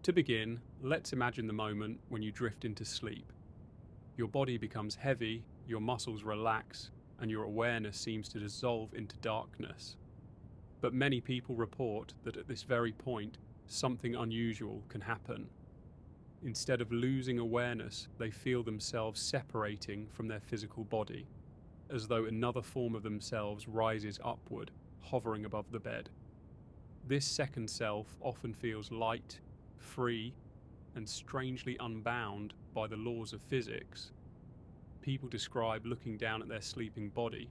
To begin, let's imagine the moment when you drift into sleep. Your body becomes heavy, your muscles relax, and your awareness seems to dissolve into darkness. But many people report that at this very point, something unusual can happen. Instead of losing awareness, they feel themselves separating from their physical body, as though another form of themselves rises upward, hovering above the bed. This second self often feels light, free, and strangely unbound by the laws of physics. People describe looking down at their sleeping body,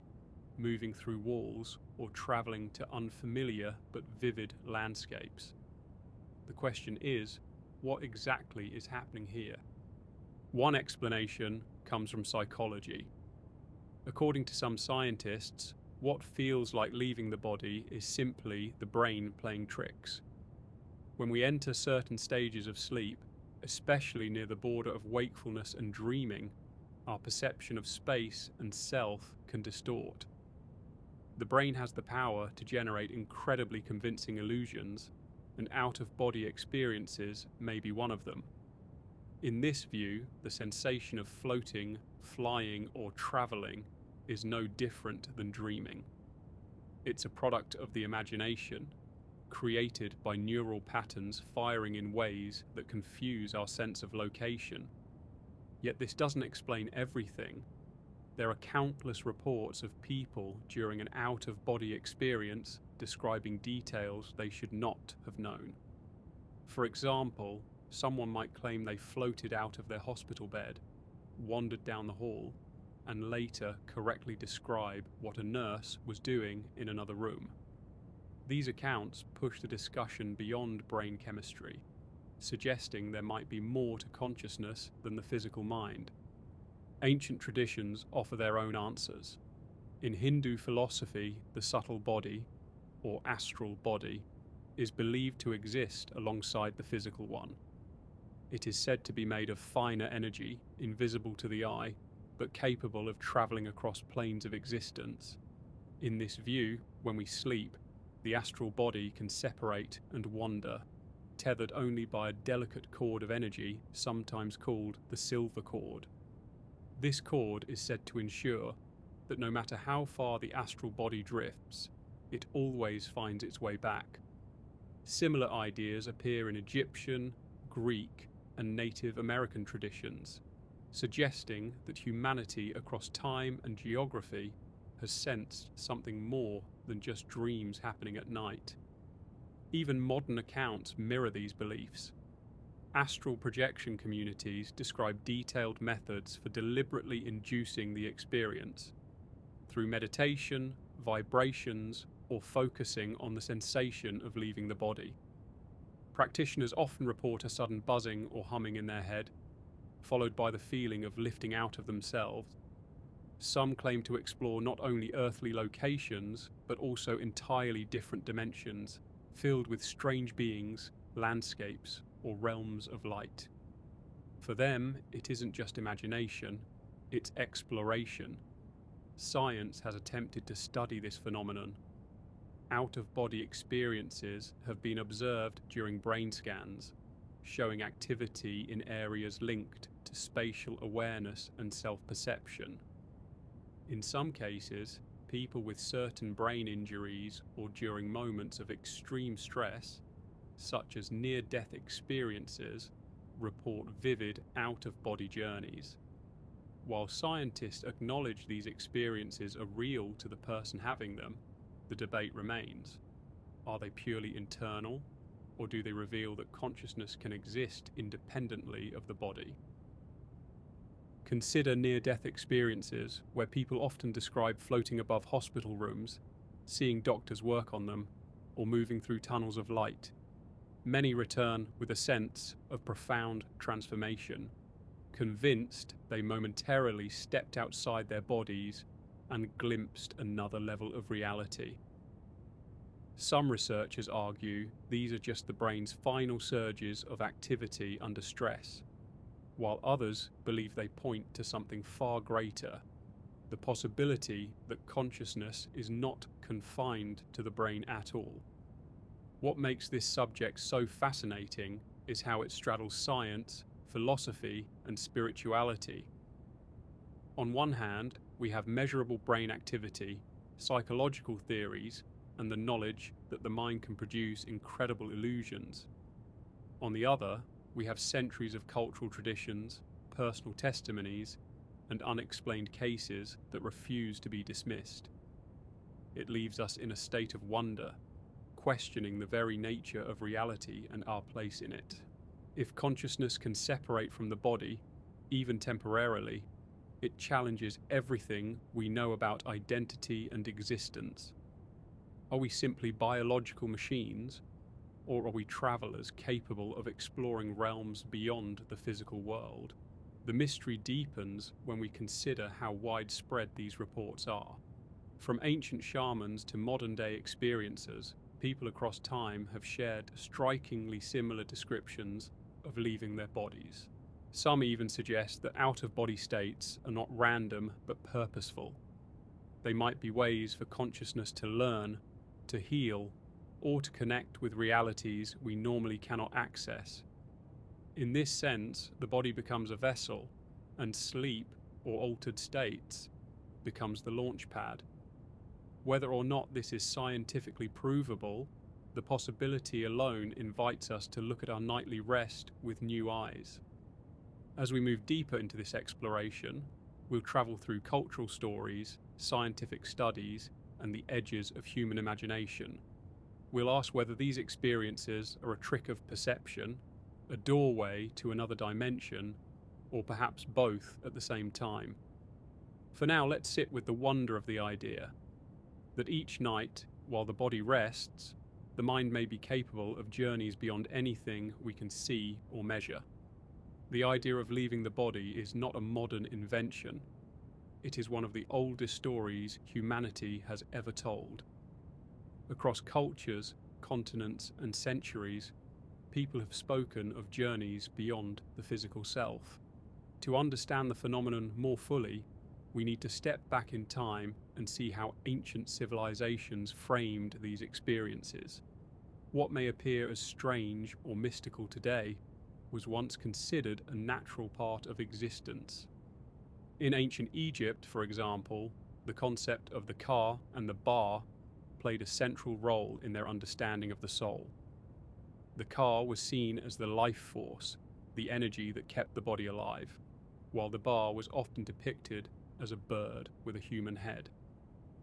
moving through walls, or traveling to unfamiliar but vivid landscapes. The question is, what exactly is happening here? One explanation comes from psychology. According to some scientists, what feels like leaving the body is simply the brain playing tricks. When we enter certain stages of sleep, especially near the border of wakefulness and dreaming, our perception of space and self can distort. The brain has the power to generate incredibly convincing illusions, and out-of-body experiences may be one of them. In this view, the sensation of floating, flying, or traveling is no different than dreaming. It's a product of the imagination, created by neural patterns firing in ways that confuse our sense of location. Yet this doesn't explain everything. There are countless reports of people during an out-of-body experience describing details they should not have known. For example, someone might claim they floated out of their hospital bed, wandered down the hall, and later correctly describe what a nurse was doing in another room. These accounts push the discussion beyond brain chemistry, suggesting there might be more to consciousness than the physical mind. Ancient traditions offer their own answers. In Hindu philosophy, the subtle body, or astral body, is believed to exist alongside the physical one. It is said to be made of finer energy, invisible to the eye, but capable of travelling across planes of existence. In this view, when we sleep, the astral body can separate and wander, tethered only by a delicate cord of energy, sometimes called the silver cord. This cord is said to ensure that no matter how far the astral body drifts, it always finds its way back. Similar ideas appear in Egyptian, Greek, and Native American traditions, suggesting that humanity across time and geography has sensed something more than just dreams happening at night. Even modern accounts mirror these beliefs. Astral projection communities describe detailed methods for deliberately inducing the experience through meditation, vibrations, or focusing on the sensation of leaving the body. Practitioners often report a sudden buzzing or humming in their head, followed by the feeling of lifting out of themselves. Some claim to explore not only earthly locations, but also entirely different dimensions, filled with strange beings, landscapes, or realms of light. For them, it isn't just imagination, it's exploration. Science has attempted to study this phenomenon. Out-of-body experiences have been observed during brain scans, showing activity in areas linked to spatial awareness and self-perception. In some cases, people with certain brain injuries or during moments of extreme stress, such as near-death experiences, report vivid out-of-body journeys. While scientists acknowledge these experiences are real to the person having them, the debate remains. Are they purely internal, or do they reveal that consciousness can exist independently of the body? Consider near-death experiences, where people often describe floating above hospital rooms, seeing doctors work on them, or moving through tunnels of light. Many return with a sense of profound transformation, convinced they momentarily stepped outside their bodies and glimpsed another level of reality. Some researchers argue these are just the brain's final surges of activity under stress, while others believe they point to something far greater, the possibility that consciousness is not confined to the brain at all. What makes this subject so fascinating is how it straddles science, philosophy, and spirituality. On one hand, we have measurable brain activity, psychological theories, and the knowledge that the mind can produce incredible illusions. On the other, we have centuries of cultural traditions, personal testimonies, and unexplained cases that refuse to be dismissed. It leaves us in a state of wonder, questioning the very nature of reality and our place in it. If consciousness can separate from the body, even temporarily, it challenges everything we know about identity and existence. Are we simply biological machines, or are we travelers capable of exploring realms beyond the physical world? The mystery deepens when we consider how widespread these reports are. From ancient shamans to modern-day experiencers, people across time have shared strikingly similar descriptions of leaving their bodies. Some even suggest that out-of-body states are not random but purposeful. They might be ways for consciousness to learn, to heal, or to connect with realities we normally cannot access. In this sense, the body becomes a vessel, and sleep, or altered states, becomes the launch pad. Whether or not this is scientifically provable, the possibility alone invites us to look at our nightly rest with new eyes. As we move deeper into this exploration, we'll travel through cultural stories, scientific studies, and the edges of human imagination. We'll ask whether these experiences are a trick of perception, a doorway to another dimension, or perhaps both at the same time. For now, let's sit with the wonder of the idea that each night, while the body rests, the mind may be capable of journeys beyond anything we can see or measure. The idea of leaving the body is not a modern invention. It is one of the oldest stories humanity has ever told. Across cultures, continents, and centuries, people have spoken of journeys beyond the physical self. To understand the phenomenon more fully, we need to step back in time and see how ancient civilizations framed these experiences. What may appear as strange or mystical today was once considered a natural part of existence. In ancient Egypt, for example, the concept of the ka and the ba played a central role in their understanding of the soul. The ka was seen as the life force, the energy that kept the body alive, while the ba was often depicted as a bird with a human head,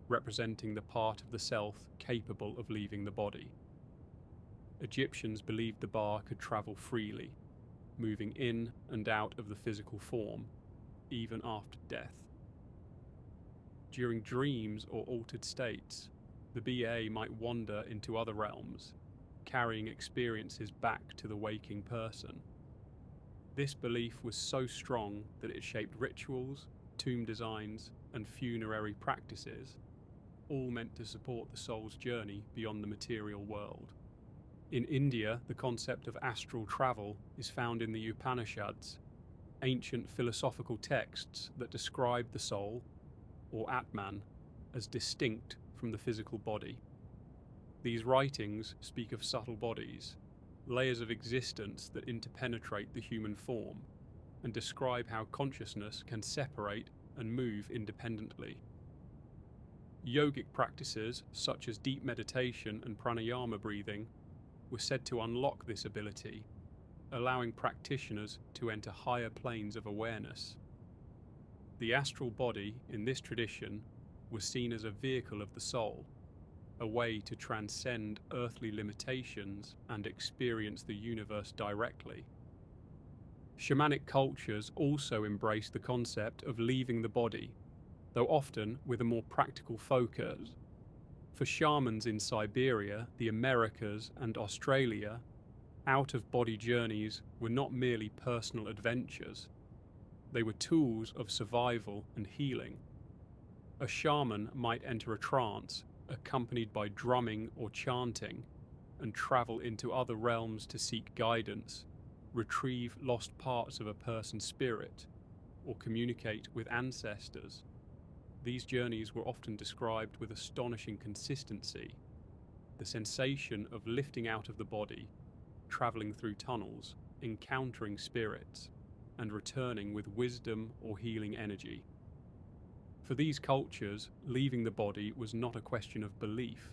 representing the part of the self capable of leaving the body. Egyptians believed the ba could travel freely, moving in and out of the physical form, even after death. During dreams or altered states, the BA might wander into other realms, carrying experiences back to the waking person. This belief was so strong that it shaped rituals, tomb designs, and funerary practices, all meant to support the soul's journey beyond the material world. In India, the concept of astral travel is found in the Upanishads, ancient philosophical texts that describe the soul, or Atman, as distinct from the physical body. These writings speak of subtle bodies, layers of existence that interpenetrate the human form, and describe how consciousness can separate and move independently. Yogic practices such as deep meditation and pranayama breathing were said to unlock this ability, allowing practitioners to enter higher planes of awareness. The astral body, in this tradition, was seen as a vehicle of the soul, a way to transcend earthly limitations and experience the universe directly. Shamanic cultures also embrace the concept of leaving the body, though often with a more practical focus. For shamans in Siberia, the Americas, and Australia, out-of-body journeys were not merely personal adventures. They were tools of survival and healing. A shaman might enter a trance, accompanied by drumming or chanting, and travel into other realms to seek guidance, retrieve lost parts of a person's spirit, or communicate with ancestors. These journeys were often described with astonishing consistency. The sensation of lifting out of the body, travelling through tunnels, encountering spirits, and returning with wisdom or healing energy. For these cultures, leaving the body was not a question of belief,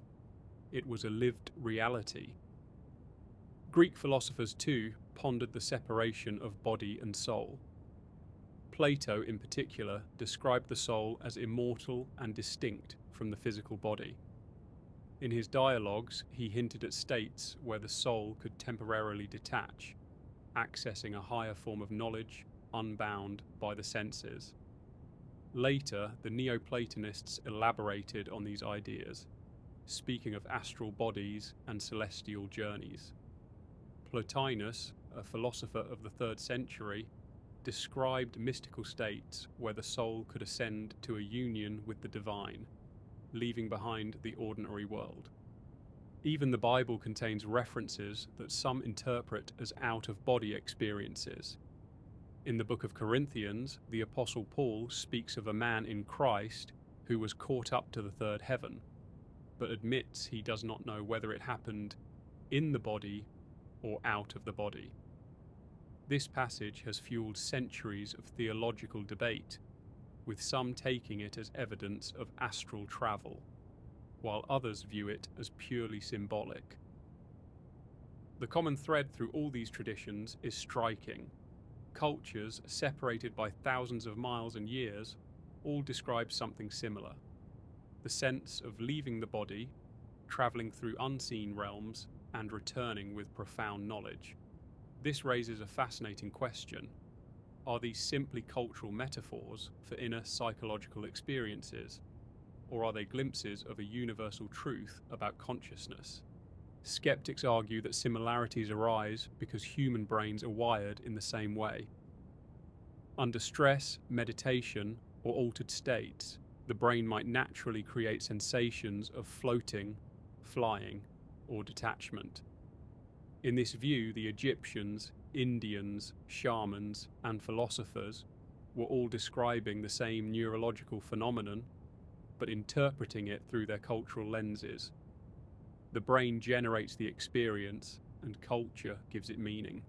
it was a lived reality. Greek philosophers too pondered the separation of body and soul. Plato, in particular, described the soul as immortal and distinct from the physical body. In his dialogues, he hinted at states where the soul could temporarily detach, accessing a higher form of knowledge, unbound by the senses. Later, the Neoplatonists elaborated on these ideas, speaking of astral bodies and celestial journeys. Plotinus, a philosopher of the 3rd century, described mystical states where the soul could ascend to a union with the divine, leaving behind the ordinary world. Even the Bible contains references that some interpret as out-of-body experiences. In the book of Corinthians, the Apostle Paul speaks of a man in Christ who was caught up to the 3rd heaven, but admits he does not know whether it happened in the body or out of the body. This passage has fueled centuries of theological debate, with some taking it as evidence of astral travel, while others view it as purely symbolic. The common thread through all these traditions is striking. Cultures, separated by thousands of miles and years, all describe something similar: the sense of leaving the body, travelling through unseen realms, and returning with profound knowledge. This raises a fascinating question. Are these simply cultural metaphors for inner psychological experiences, or are they glimpses of a universal truth about consciousness? Skeptics argue that similarities arise because human brains are wired in the same way. Under stress, meditation, or altered states, the brain might naturally create sensations of floating, flying, or detachment. In this view, the Egyptians, Indians, shamans, and philosophers were all describing the same neurological phenomenon, but interpreting it through their cultural lenses. The brain generates the experience, and culture gives it meaning.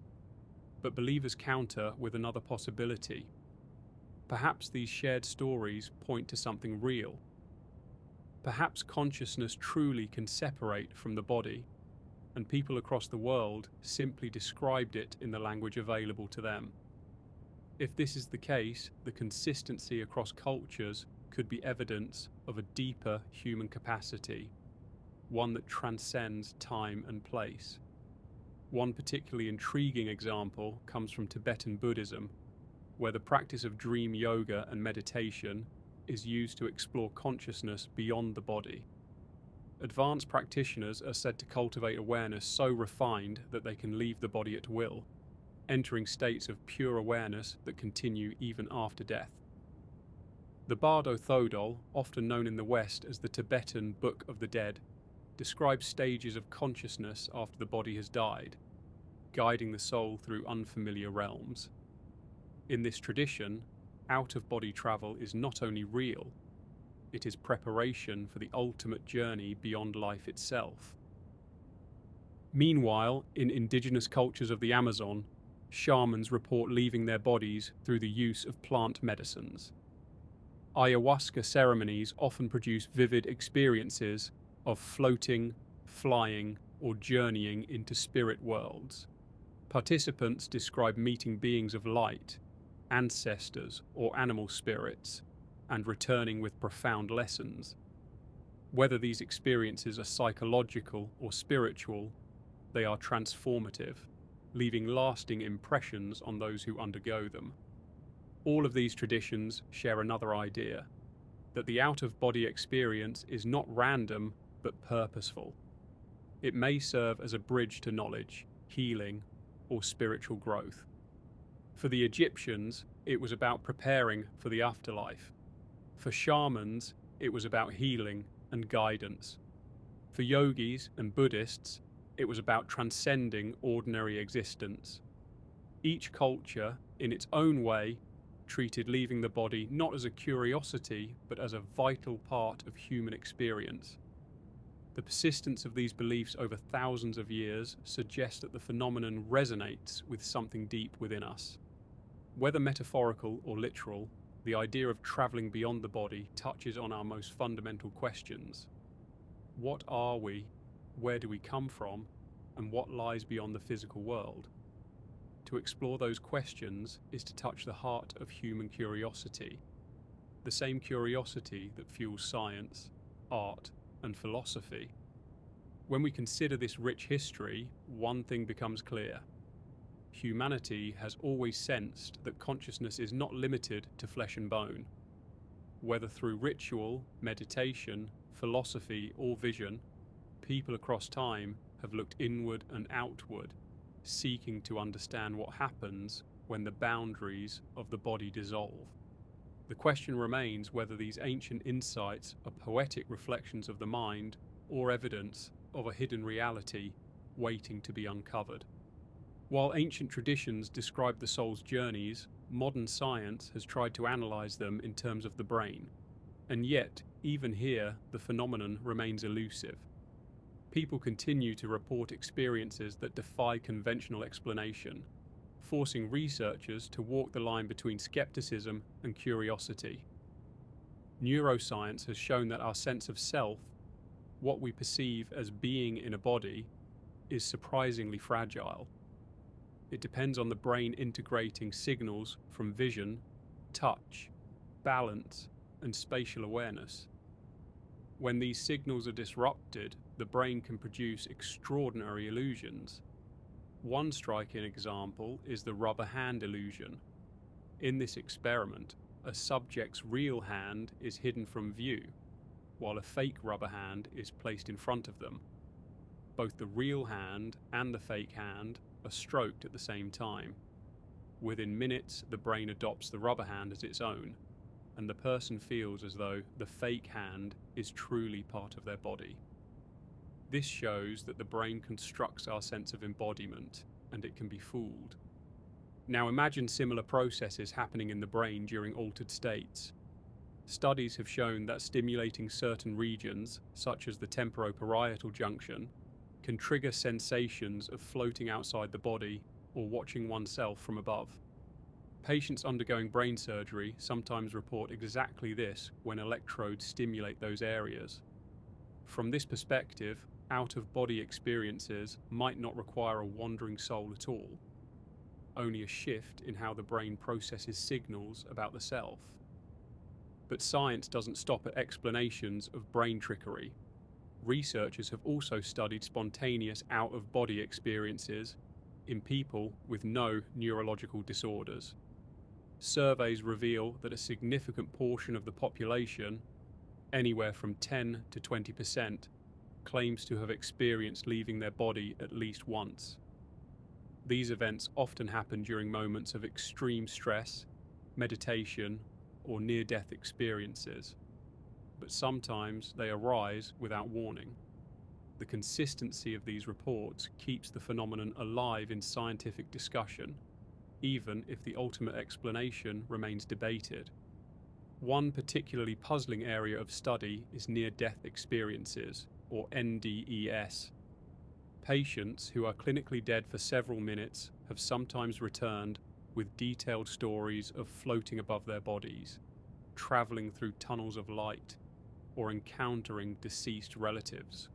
But believers counter with another possibility. Perhaps these shared stories point to something real. Perhaps consciousness truly can separate from the body, and people across the world simply described it in the language available to them. If this is the case, the consistency across cultures could be evidence of a deeper human capacity, one that transcends time and place. One particularly intriguing example comes from Tibetan Buddhism, where the practice of dream yoga and meditation is used to explore consciousness beyond the body. Advanced practitioners are said to cultivate awareness so refined that they can leave the body at will, entering states of pure awareness that continue even after death. The Bardo Thodol, often known in the West as the Tibetan Book of the Dead, describes stages of consciousness after the body has died, guiding the soul through unfamiliar realms. In this tradition, out-of-body travel is not only real, it is preparation for the ultimate journey beyond life itself. Meanwhile, in indigenous cultures of the Amazon, shamans report leaving their bodies through the use of plant medicines. Ayahuasca ceremonies often produce vivid experiences of floating, flying, or journeying into spirit worlds. Participants describe meeting beings of light, ancestors, or animal spirits, and returning with profound lessons. Whether these experiences are psychological or spiritual, they are transformative, leaving lasting impressions on those who undergo them. All of these traditions share another idea, that the out-of-body experience is not random but purposeful. It may serve as a bridge to knowledge, healing, or spiritual growth. For the Egyptians, it was about preparing for the afterlife. For shamans, it was about healing and guidance. For yogis and Buddhists, it was about transcending ordinary existence. Each culture, in its own way, treated leaving the body not as a curiosity, but as a vital part of human experience. The persistence of these beliefs over thousands of years suggests that the phenomenon resonates with something deep within us. Whether metaphorical or literal, the idea of traveling beyond the body touches on our most fundamental questions. What are we? Where do we come from? And what lies beyond the physical world? To explore those questions is to touch the heart of human curiosity, the same curiosity that fuels science, art, and philosophy. When we consider this rich history, one thing becomes clear. Humanity has always sensed that consciousness is not limited to flesh and bone. Whether through ritual, meditation, philosophy, or vision, people across time have looked inward and outward, seeking to understand what happens when the boundaries of the body dissolve. The question remains whether these ancient insights are poetic reflections of the mind or evidence of a hidden reality waiting to be uncovered. While ancient traditions describe the soul's journeys, modern science has tried to analyze them in terms of the brain. And yet, even here, the phenomenon remains elusive. People continue to report experiences that defy conventional explanation, forcing researchers to walk the line between skepticism and curiosity. Neuroscience has shown that our sense of self, what we perceive as being in a body, is surprisingly fragile. It depends on the brain integrating signals from vision, touch, balance, and spatial awareness. When these signals are disrupted, the brain can produce extraordinary illusions. One striking example is the rubber hand illusion. In this experiment, a subject's real hand is hidden from view, while a fake rubber hand is placed in front of them. Both the real hand and the fake hand are stroked at the same time. Within minutes, the brain adopts the rubber hand as its own, and the person feels as though the fake hand is truly part of their body. This shows that the brain constructs our sense of embodiment, and it can be fooled. Now imagine similar processes happening in the brain during altered states. Studies have shown that stimulating certain regions, such as the temporoparietal junction, can trigger sensations of floating outside the body or watching oneself from above. Patients undergoing brain surgery sometimes report exactly this when electrodes stimulate those areas. From this perspective, out-of-body experiences might not require a wandering soul at all, only a shift in how the brain processes signals about the self. But science doesn't stop at explanations of brain trickery. Researchers have also studied spontaneous out-of-body experiences in people with no neurological disorders. Surveys reveal that a significant portion of the population, anywhere from 10 to 20%, claims to have experienced leaving their body at least once. These events often happen during moments of extreme stress, meditation, or near-death experiences, but sometimes they arise without warning. The consistency of these reports keeps the phenomenon alive in scientific discussion, even if the ultimate explanation remains debated. One particularly puzzling area of study is near-death experiences, or NDEs. Patients who are clinically dead for several minutes have sometimes returned with detailed stories of floating above their bodies, traveling through tunnels of light, or encountering deceased relatives.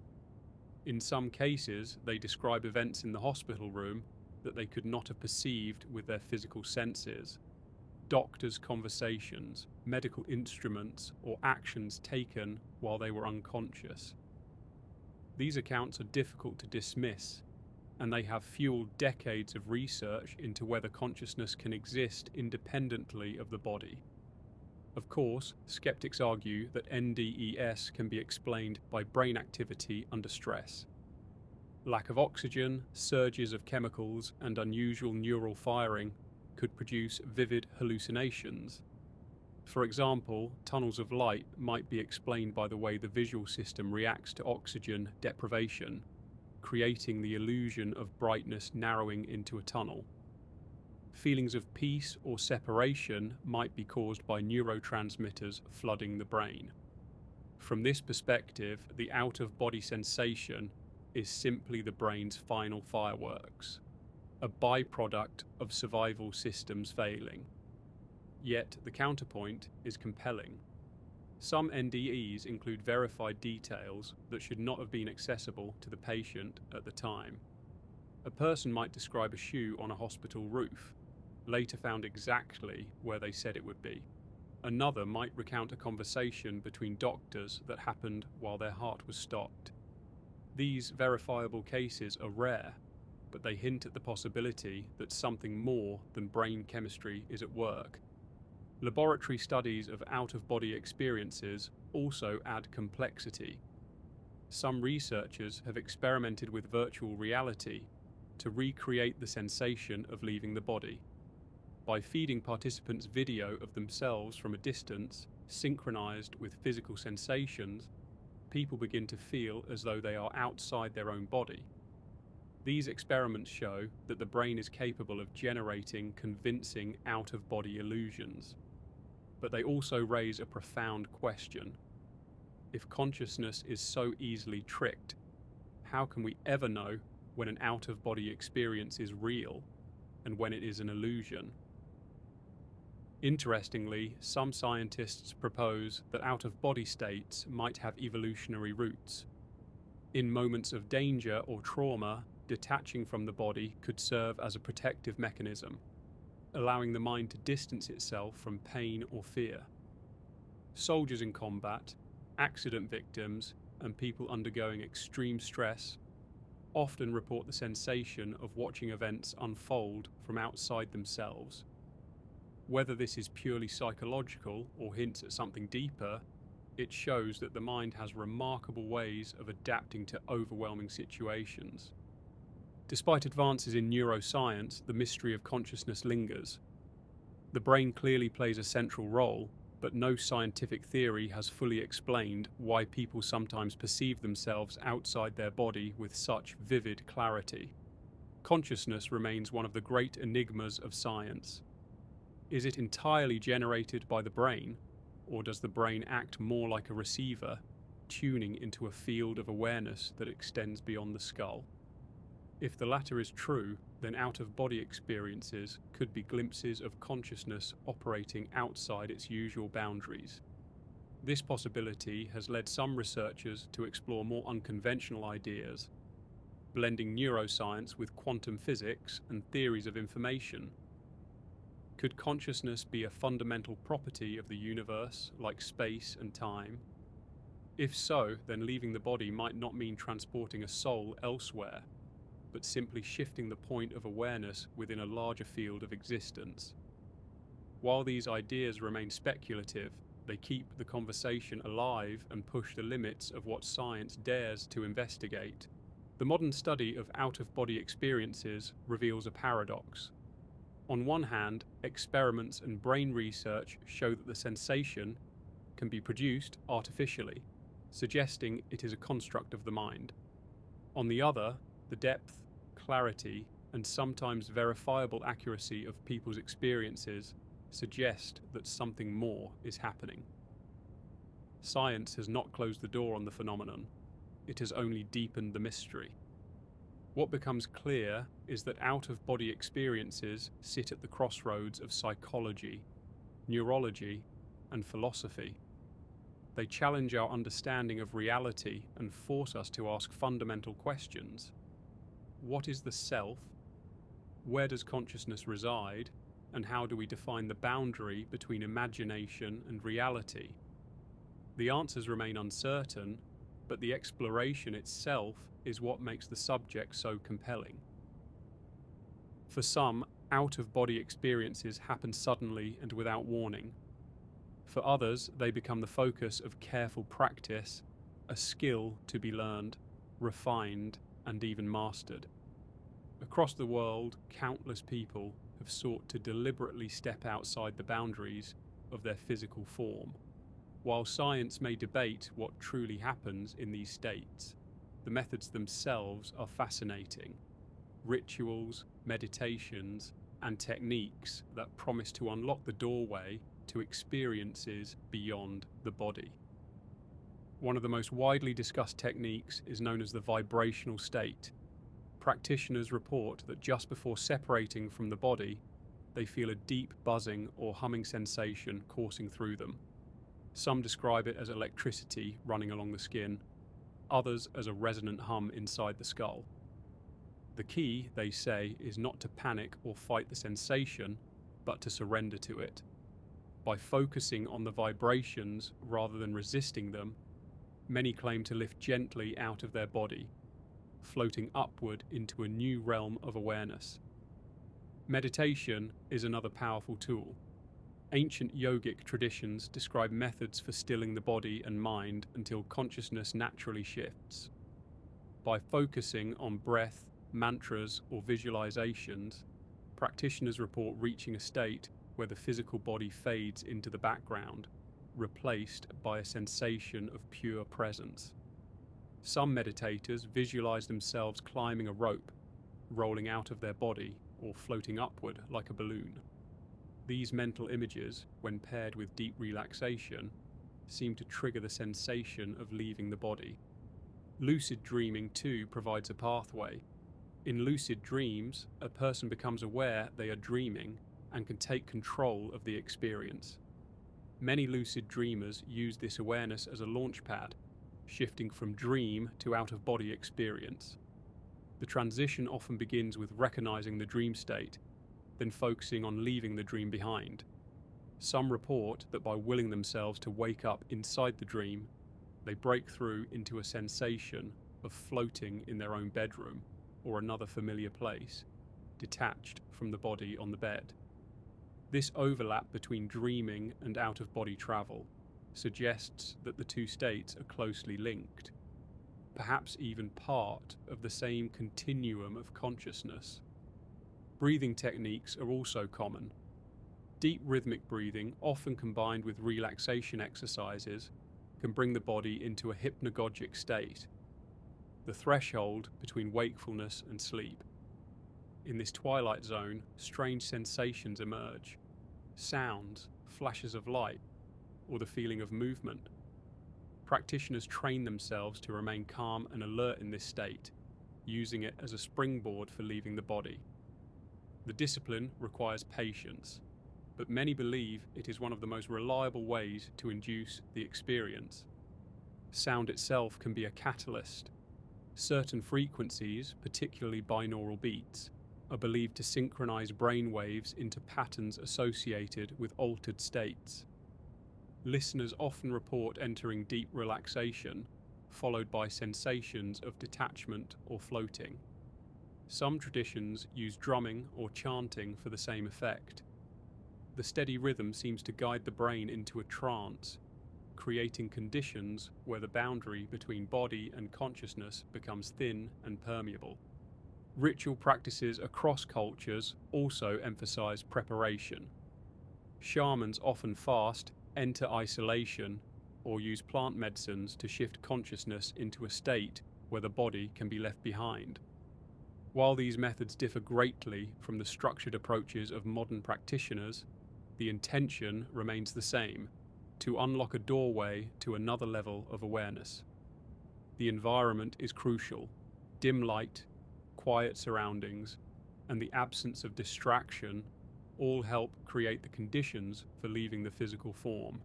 In some cases, they describe events in the hospital room that they could not have perceived with their physical senses. Doctors' conversations, medical instruments, or actions taken while they were unconscious. These accounts are difficult to dismiss, and they have fueled decades of research into whether consciousness can exist independently of the body. Of course, skeptics argue that NDEs can be explained by brain activity under stress. Lack of oxygen, surges of chemicals, and unusual neural firing could produce vivid hallucinations. For example, tunnels of light might be explained by the way the visual system reacts to oxygen deprivation, creating the illusion of brightness narrowing into a tunnel. Feelings of peace or separation might be caused by neurotransmitters flooding the brain. From this perspective, the out-of-body sensation is simply the brain's final fireworks, a byproduct of survival systems failing. Yet the counterpoint is compelling. Some NDEs include verified details that should not have been accessible to the patient at the time. A person might describe a shoe on a hospital roof, later found exactly where they said it would be. Another might recount a conversation between doctors that happened while their heart was stopped. These verifiable cases are rare, but they hint at the possibility that something more than brain chemistry is at work. Laboratory studies of out-of-body experiences also add complexity. Some researchers have experimented with virtual reality to recreate the sensation of leaving the body. By feeding participants video of themselves from a distance, synchronized with physical sensations, people begin to feel as though they are outside their own body. These experiments show that the brain is capable of generating convincing out-of-body illusions. But they also raise a profound question. If consciousness is so easily tricked, how can we ever know when an out-of-body experience is real and when it is an illusion? Interestingly, some scientists propose that out-of-body states might have evolutionary roots. In moments of danger or trauma, detaching from the body could serve as a protective mechanism, allowing the mind to distance itself from pain or fear. Soldiers in combat, accident victims, and people undergoing extreme stress often report the sensation of watching events unfold from outside themselves. Whether this is purely psychological or hints at something deeper, it shows that the mind has remarkable ways of adapting to overwhelming situations. Despite advances in neuroscience, the mystery of consciousness lingers. The brain clearly plays a central role, but no scientific theory has fully explained why people sometimes perceive themselves outside their body with such vivid clarity. Consciousness remains one of the great enigmas of science. Is it entirely generated by the brain, or does the brain act more like a receiver, tuning into a field of awareness that extends beyond the skull? If the latter is true, then out-of-body experiences could be glimpses of consciousness operating outside its usual boundaries. This possibility has led some researchers to explore more unconventional ideas, blending neuroscience with quantum physics and theories of information. Could consciousness be a fundamental property of the universe, like space and time? If so, then leaving the body might not mean transporting a soul elsewhere, but simply shifting the point of awareness within a larger field of existence. While these ideas remain speculative, they keep the conversation alive and push the limits of what science dares to investigate. The modern study of out-of-body experiences reveals a paradox. On one hand, experiments and brain research show that the sensation can be produced artificially, suggesting it is a construct of the mind. On the other, the depth, clarity, and sometimes verifiable accuracy of people's experiences suggest that something more is happening. Science has not closed the door on the phenomenon, it has only deepened the mystery. What becomes clear is that out-of-body experiences sit at the crossroads of psychology, neurology, and philosophy. They challenge our understanding of reality and force us to ask fundamental questions. What is the self? Where does consciousness reside? And how do we define the boundary between imagination and reality? The answers remain uncertain, but the exploration itself is what makes the subject so compelling. For some, out-of-body experiences happen suddenly and without warning. For others, they become the focus of careful practice, a skill to be learned, refined, and even mastered. Across the world, countless people have sought to deliberately step outside the boundaries of their physical form. While science may debate what truly happens in these states, the methods themselves are fascinating. Rituals, meditations, and techniques that promise to unlock the doorway to experiences beyond the body. One of the most widely discussed techniques is known as the vibrational state. Practitioners report that just before separating from the body, they feel a deep buzzing or humming sensation coursing through them. Some describe it as electricity running along the skin, others as a resonant hum inside the skull. The key, they say, is not to panic or fight the sensation, but to surrender to it. By focusing on the vibrations rather than resisting them, many claim to lift gently out of their body, floating upward into a new realm of awareness. Meditation is another powerful tool. Ancient yogic traditions describe methods for stilling the body and mind until consciousness naturally shifts. By focusing on breath, mantras, or visualizations, practitioners report reaching a state where the physical body fades into the background, replaced by a sensation of pure presence. Some meditators visualize themselves climbing a rope, rolling out of their body, or floating upward like a balloon. These mental images, when paired with deep relaxation, seem to trigger the sensation of leaving the body. Lucid dreaming too provides a pathway. In lucid dreams, a person becomes aware they are dreaming and can take control of the experience. Many lucid dreamers use this awareness as a launchpad, shifting from dream to out-of-body experience. The transition often begins with recognizing the dream state, then focusing on leaving the dream behind. Some report that by willing themselves to wake up inside the dream, they break through into a sensation of floating in their own bedroom or another familiar place, detached from the body on the bed. This overlap between dreaming and out-of-body travel suggests that the two states are closely linked, perhaps even part of the same continuum of consciousness. Breathing techniques are also common. Deep rhythmic breathing, often combined with relaxation exercises, can bring the body into a hypnagogic state, the threshold between wakefulness and sleep. In this twilight zone, strange sensations emerge: sounds, flashes of light, or the feeling of movement. Practitioners train themselves to remain calm and alert in this state, using it as a springboard for leaving the body. The discipline requires patience, but many believe it is one of the most reliable ways to induce the experience. Sound itself can be a catalyst. Certain frequencies, particularly binaural beats, are believed to synchronize brain waves into patterns associated with altered states. Listeners often report entering deep relaxation, followed by sensations of detachment or floating. Some traditions use drumming or chanting for the same effect. The steady rhythm seems to guide the brain into a trance, creating conditions where the boundary between body and consciousness becomes thin and permeable. Ritual practices across cultures also emphasize preparation. Shamans often fast, enter isolation, or use plant medicines to shift consciousness into a state where the body can be left behind. While these methods differ greatly from the structured approaches of modern practitioners, the intention remains the same: to unlock a doorway to another level of awareness. The environment is crucial. Dim light, quiet surroundings, and the absence of distraction all help create the conditions for leaving the physical form.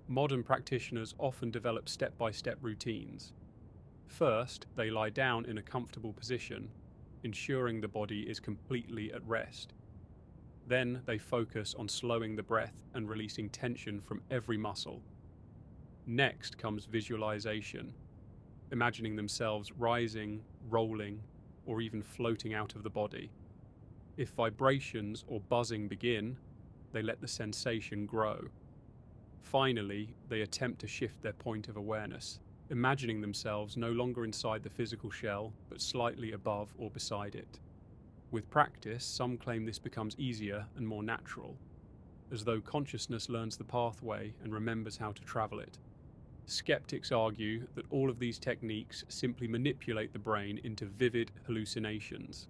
Modern practitioners often develop step-by-step routines. First, they lie down in a comfortable position, ensuring the body is completely at rest. Then they focus on slowing the breath and releasing tension from every muscle. Next comes visualization, imagining themselves rising, rolling, or even floating out of the body. If vibrations or buzzing begin, they let the sensation grow. Finally, they attempt to shift their point of awareness, imagining themselves no longer inside the physical shell, but slightly above or beside it. With practice, some claim this becomes easier and more natural, as though consciousness learns the pathway and remembers how to travel it. Skeptics argue that all of these techniques simply manipulate the brain into vivid hallucinations.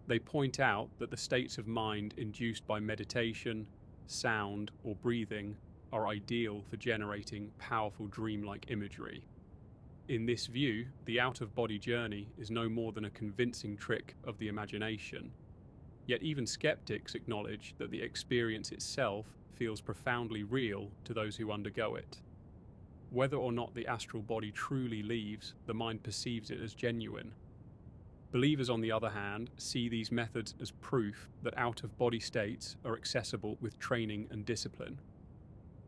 They point out that the states of mind induced by meditation, sound, or breathing are ideal for generating powerful dreamlike imagery. In this view, the out-of-body journey is no more than a convincing trick of the imagination. Yet even skeptics acknowledge that the experience itself feels profoundly real to those who undergo it. Whether or not the astral body truly leaves, the mind perceives it as genuine. Believers, on the other hand, see these methods as proof that out-of-body states are accessible with training and discipline.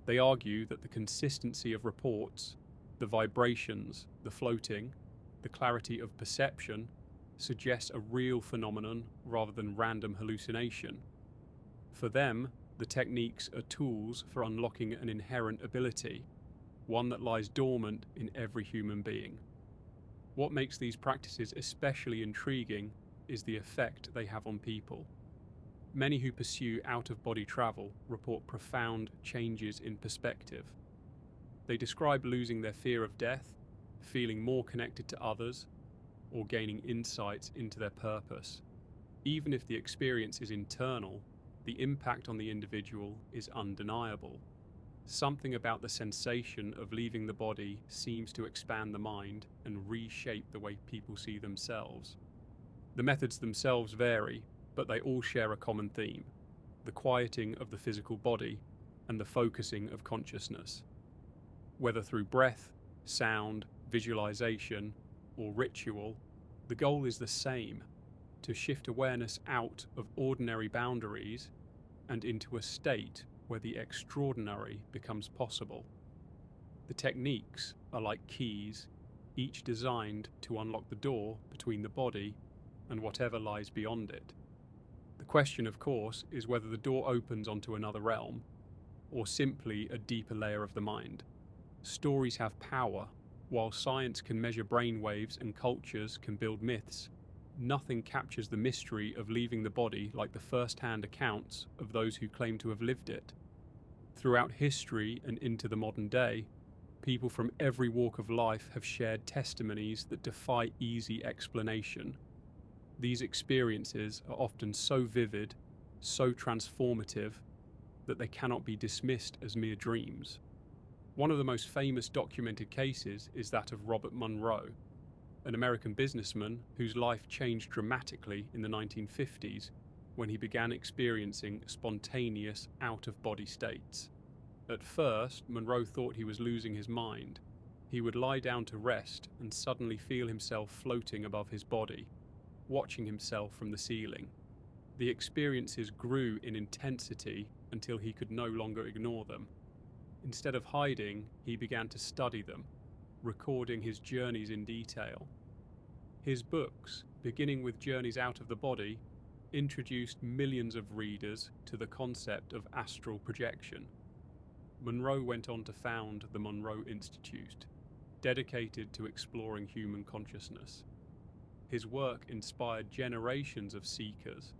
They argue that the consistency of reports, the vibrations, the floating, the clarity of perception suggests a real phenomenon rather than random hallucination. For them, the techniques are tools for unlocking an inherent ability, one that lies dormant in every human being. What makes these practices especially intriguing is the effect they have on people. Many who pursue out-of-body travel report profound changes in perspective. They describe losing their fear of death, feeling more connected to others, or gaining insights into their purpose. Even if the experience is internal, the impact on the individual is undeniable. Something about the sensation of leaving the body seems to expand the mind and reshape the way people see themselves. The methods themselves vary, but they all share a common theme: the quieting of the physical body and the focusing of consciousness. Whether through breath, sound, visualization, or ritual, the goal is the same: to shift awareness out of ordinary boundaries and into a state where the extraordinary becomes possible. The techniques are like keys, each designed to unlock the door between the body and whatever lies beyond it. The question, of course, is whether the door opens onto another realm, or simply a deeper layer of the mind. Stories have power. While science can measure brainwaves and cultures can build myths, nothing captures the mystery of leaving the body like the first-hand accounts of those who claim to have lived it. Throughout history and into the modern day, people from every walk of life have shared testimonies that defy easy explanation. These experiences are often so vivid, so transformative, that they cannot be dismissed as mere dreams. One of the most famous documented cases is that of Robert Monroe, an American businessman whose life changed dramatically in the 1950s when he began experiencing spontaneous out-of-body states. At first, Monroe thought he was losing his mind. He would lie down to rest and suddenly feel himself floating above his body, watching himself from the ceiling. The experiences grew in intensity until he could no longer ignore them. Instead of hiding, he began to study them, recording his journeys in detail. His books, beginning with Journeys Out of the Body, introduced millions of readers to the concept of astral projection. Monroe went on to found the Monroe Institute, dedicated to exploring human consciousness. His work inspired generations of seekers,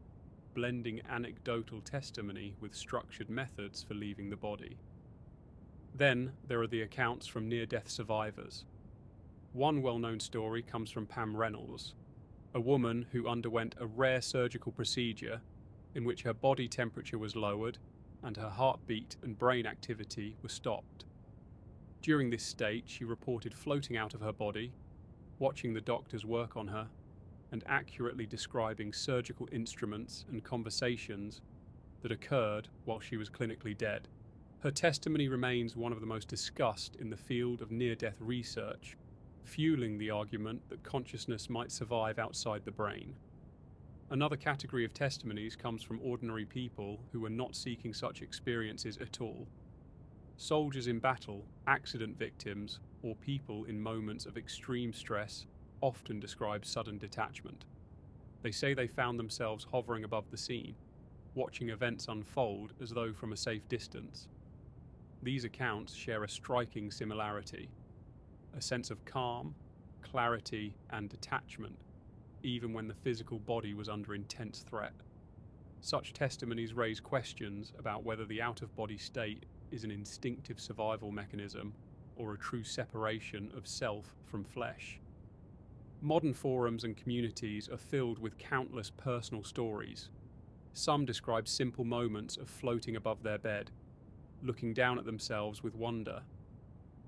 blending anecdotal testimony with structured methods for leaving the body. Then there are the accounts from near-death survivors. One well-known story comes from Pam Reynolds, a woman who underwent a rare surgical procedure in which her body temperature was lowered and her heartbeat and brain activity were stopped. During this state, she reported floating out of her body, watching the doctors work on her, and accurately describing surgical instruments and conversations that occurred while she was clinically dead. Her testimony remains one of the most discussed in the field of near-death research, fueling the argument that consciousness might survive outside the brain. Another category of testimonies comes from ordinary people who are not seeking such experiences at all. Soldiers in battle, accident victims, or people in moments of extreme stress often describe sudden detachment. They say they found themselves hovering above the scene, watching events unfold as though from a safe distance. These accounts share a striking similarity: a sense of calm, clarity, and detachment, even when the physical body was under intense threat. Such testimonies raise questions about whether the out-of-body state is an instinctive survival mechanism or a true separation of self from flesh. Modern forums and communities are filled with countless personal stories. Some describe simple moments of floating above their bed, looking down at themselves with wonder.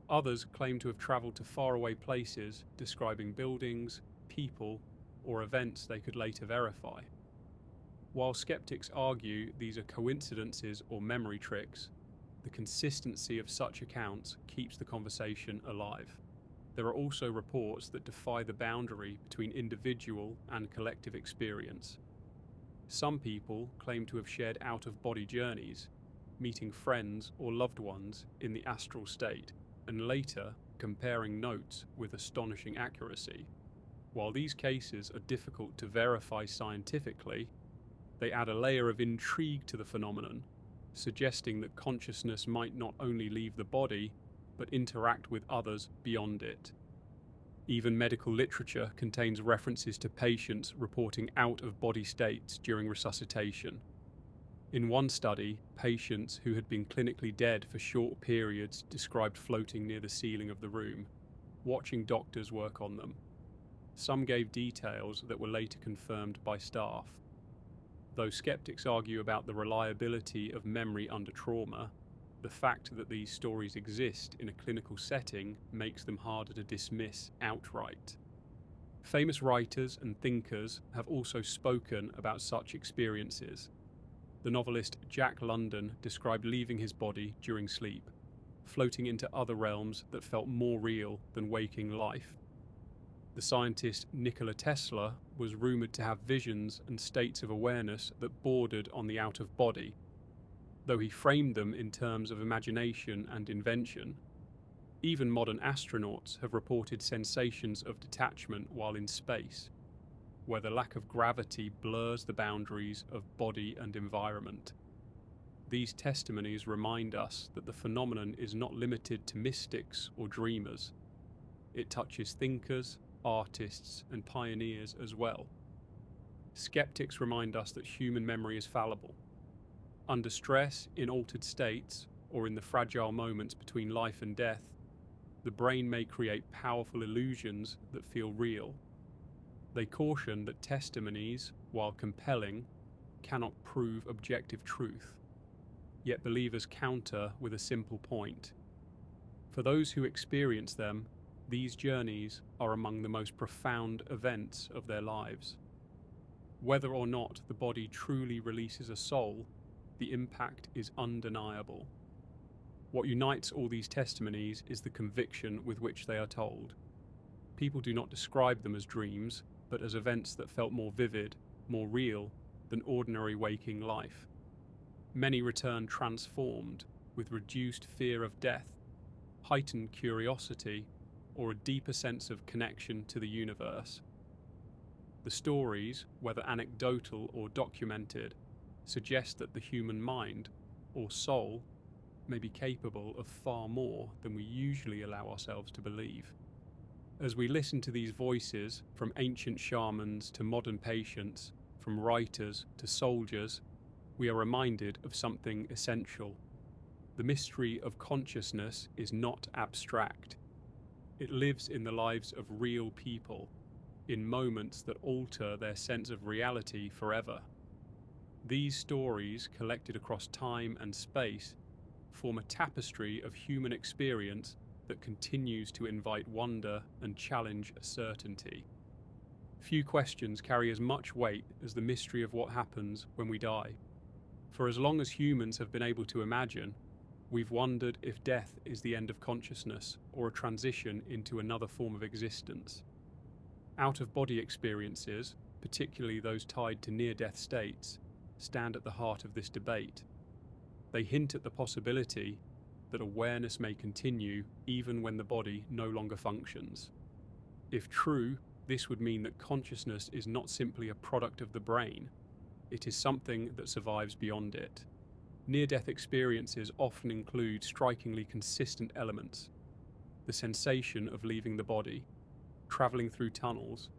Others claim to have travelled to faraway places, describing buildings, people, or events they could later verify. While skeptics argue these are coincidences or memory tricks, the consistency of such accounts keeps the conversation alive. There are also reports that defy the boundary between individual and collective experience. Some people claim to have shared out-of-body journeys, meeting friends or loved ones in the astral state, and later comparing notes with astonishing accuracy. While these cases are difficult to verify scientifically, they add a layer of intrigue to the phenomenon, suggesting that consciousness might not only leave the body, but interact with others beyond it. Even medical literature contains references to patients reporting out-of-body states during resuscitation. In one study, patients who had been clinically dead for short periods described floating near the ceiling of the room, watching doctors work on them. Some gave details that were later confirmed by staff. Though skeptics argue about the reliability of memory under trauma, the fact that these stories exist in a clinical setting makes them harder to dismiss outright. Famous writers and thinkers have also spoken about such experiences. The novelist Jack London described leaving his body during sleep, floating into other realms that felt more real than waking life. The scientist Nikola Tesla was rumoured to have visions and states of awareness that bordered on the out-of-body, though he framed them in terms of imagination and invention. Even modern astronauts have reported sensations of detachment while in space, where the lack of gravity blurs the boundaries of body and environment. These testimonies remind us that the phenomenon is not limited to mystics or dreamers. It touches thinkers, artists, and pioneers as well. Skeptics remind us that human memory is fallible. Under stress, in altered states, or in the fragile moments between life and death, the brain may create powerful illusions that feel real. They caution that testimonies, while compelling, cannot prove objective truth. Yet believers counter with a simple point. For those who experience them, these journeys are among the most profound events of their lives. Whether or not the body truly releases a soul, the impact is undeniable. What unites all these testimonies is the conviction with which they are told. People do not describe them as dreams, but as events that felt more vivid, more real than ordinary waking life. Many return transformed, with reduced fear of death, heightened curiosity, or a deeper sense of connection to the universe. The stories, whether anecdotal or documented, suggest that the human mind, or soul, may be capable of far more than we usually allow ourselves to believe. As we listen to these voices, from ancient shamans to modern patients, from writers to soldiers, we are reminded of something essential. The mystery of consciousness is not abstract. It lives in the lives of real people, in moments that alter their sense of reality forever. These stories, collected across time and space, form a tapestry of human experience that continues to invite wonder and challenge certainty. Few questions carry as much weight as the mystery of what happens when we die. For as long as humans have been able to imagine, we've wondered if death is the end of consciousness or a transition into another form of existence. Out-of-body experiences, particularly those tied to near-death states, stand at the heart of this debate. They hint at the possibility that awareness may continue even when the body no longer functions. If true, this would mean that consciousness is not simply a product of the brain, it is something that survives beyond it. Near-death experiences often include strikingly consistent elements: the sensation of leaving the body, travelling through tunnels,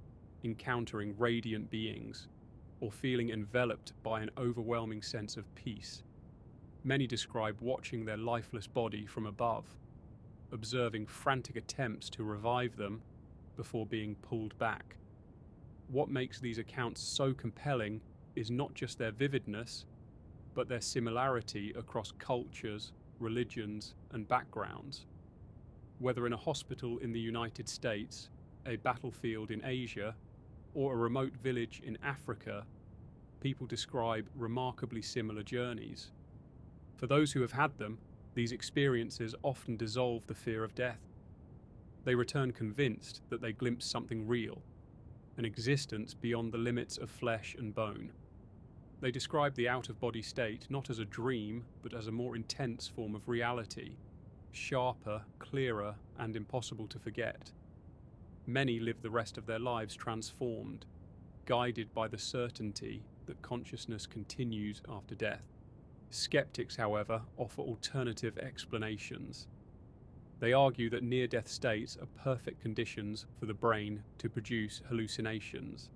encountering radiant beings, or feeling enveloped by an overwhelming sense of peace. Many describe watching their lifeless body from above, observing frantic attempts to revive them before being pulled back. What makes these accounts so compelling is not just their vividness, but their similarity across cultures, religions, and backgrounds. Whether in a hospital in the United States, a battlefield in Asia, or a remote village in Africa, people describe remarkably similar journeys. For those who have had them, these experiences often dissolve the fear of death. They return convinced that they glimpse something real, an existence beyond the limits of flesh and bone. They describe the out-of-body state not as a dream, but as a more intense form of reality, sharper, clearer, and impossible to forget. Many live the rest of their lives transformed, guided by the certainty that consciousness continues after death. Skeptics, however, offer alternative explanations. They argue that near-death states are perfect conditions for the brain to produce hallucinations.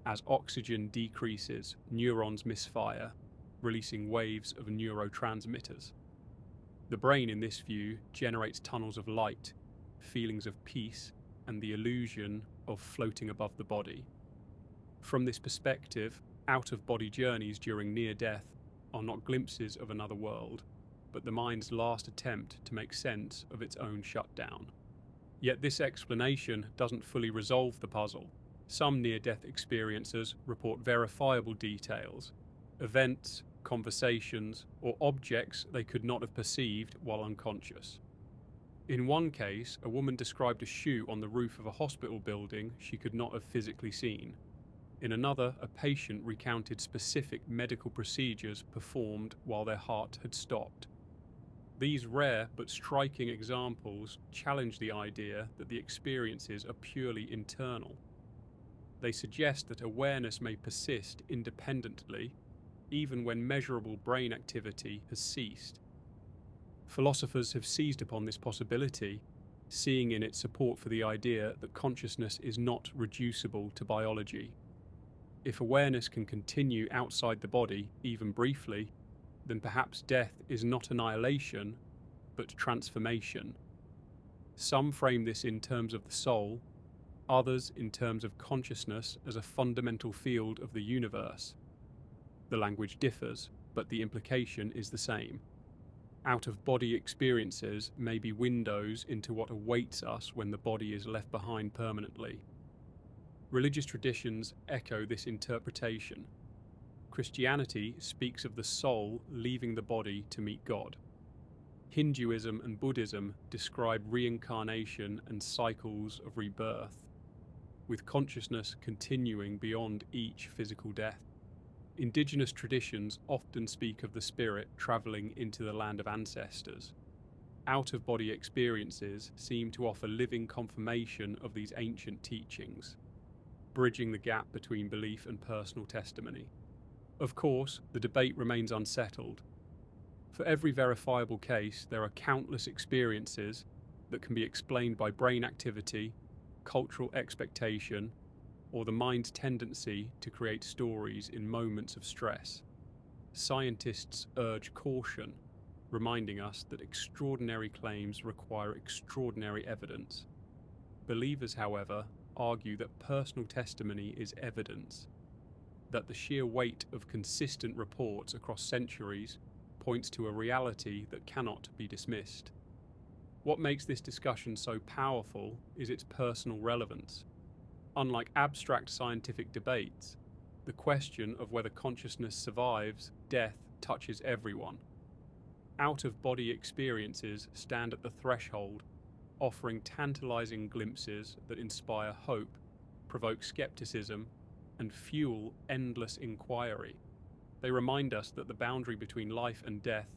As oxygen decreases, neurons misfire, releasing waves of neurotransmitters. The brain, in this view, generates tunnels of light, feelings of peace, and the illusion of floating above the body. From this perspective, out-of-body journeys during near-death are not glimpses of another world, but the mind's last attempt to make sense of its own shutdown. Yet this explanation doesn't fully resolve the puzzle. Some near-death experiencers report verifiable details, events, conversations, or objects they could not have perceived while unconscious. In one case, a woman described a shoe on the roof of a hospital building she could not have physically seen. In another, a patient recounted specific medical procedures performed while their heart had stopped. These rare but striking examples challenge the idea that the experiences are purely internal. They suggest that awareness may persist independently, even when measurable brain activity has ceased. Philosophers have seized upon this possibility, seeing in it support for the idea that consciousness is not reducible to biology. If awareness can continue outside the body, even briefly, then perhaps death is not annihilation, but transformation. Some frame this in terms of the soul, others in terms of consciousness as a fundamental field of the universe. The language differs, but the implication is the same. Out-of-body experiences may be windows into what awaits us when the body is left behind permanently. Religious traditions echo this interpretation. Christianity speaks of the soul leaving the body to meet God. Hinduism and Buddhism describe reincarnation and cycles of rebirth, with consciousness continuing beyond each physical death. Indigenous traditions often speak of the spirit travelling into the land of ancestors. Out-of-body experiences seem to offer living confirmation of these ancient teachings, bridging the gap between belief and personal testimony. Of course, the debate remains unsettled. For every verifiable case, there are countless experiences that can be explained by brain activity, cultural expectation, or the mind's tendency to create stories in moments of stress. Scientists urge caution, reminding us that extraordinary claims require extraordinary evidence. Believers, however, argue that personal testimony is evidence, that the sheer weight of consistent reports across centuries points to a reality that cannot be dismissed. What makes this discussion so powerful is its personal relevance. Unlike abstract scientific debates, the question of whether consciousness survives death touches everyone. Out-of-body experiences stand at the threshold, offering tantalizing glimpses that inspire hope, provoke skepticism, and fuel endless inquiry. They remind us that the boundary between life and death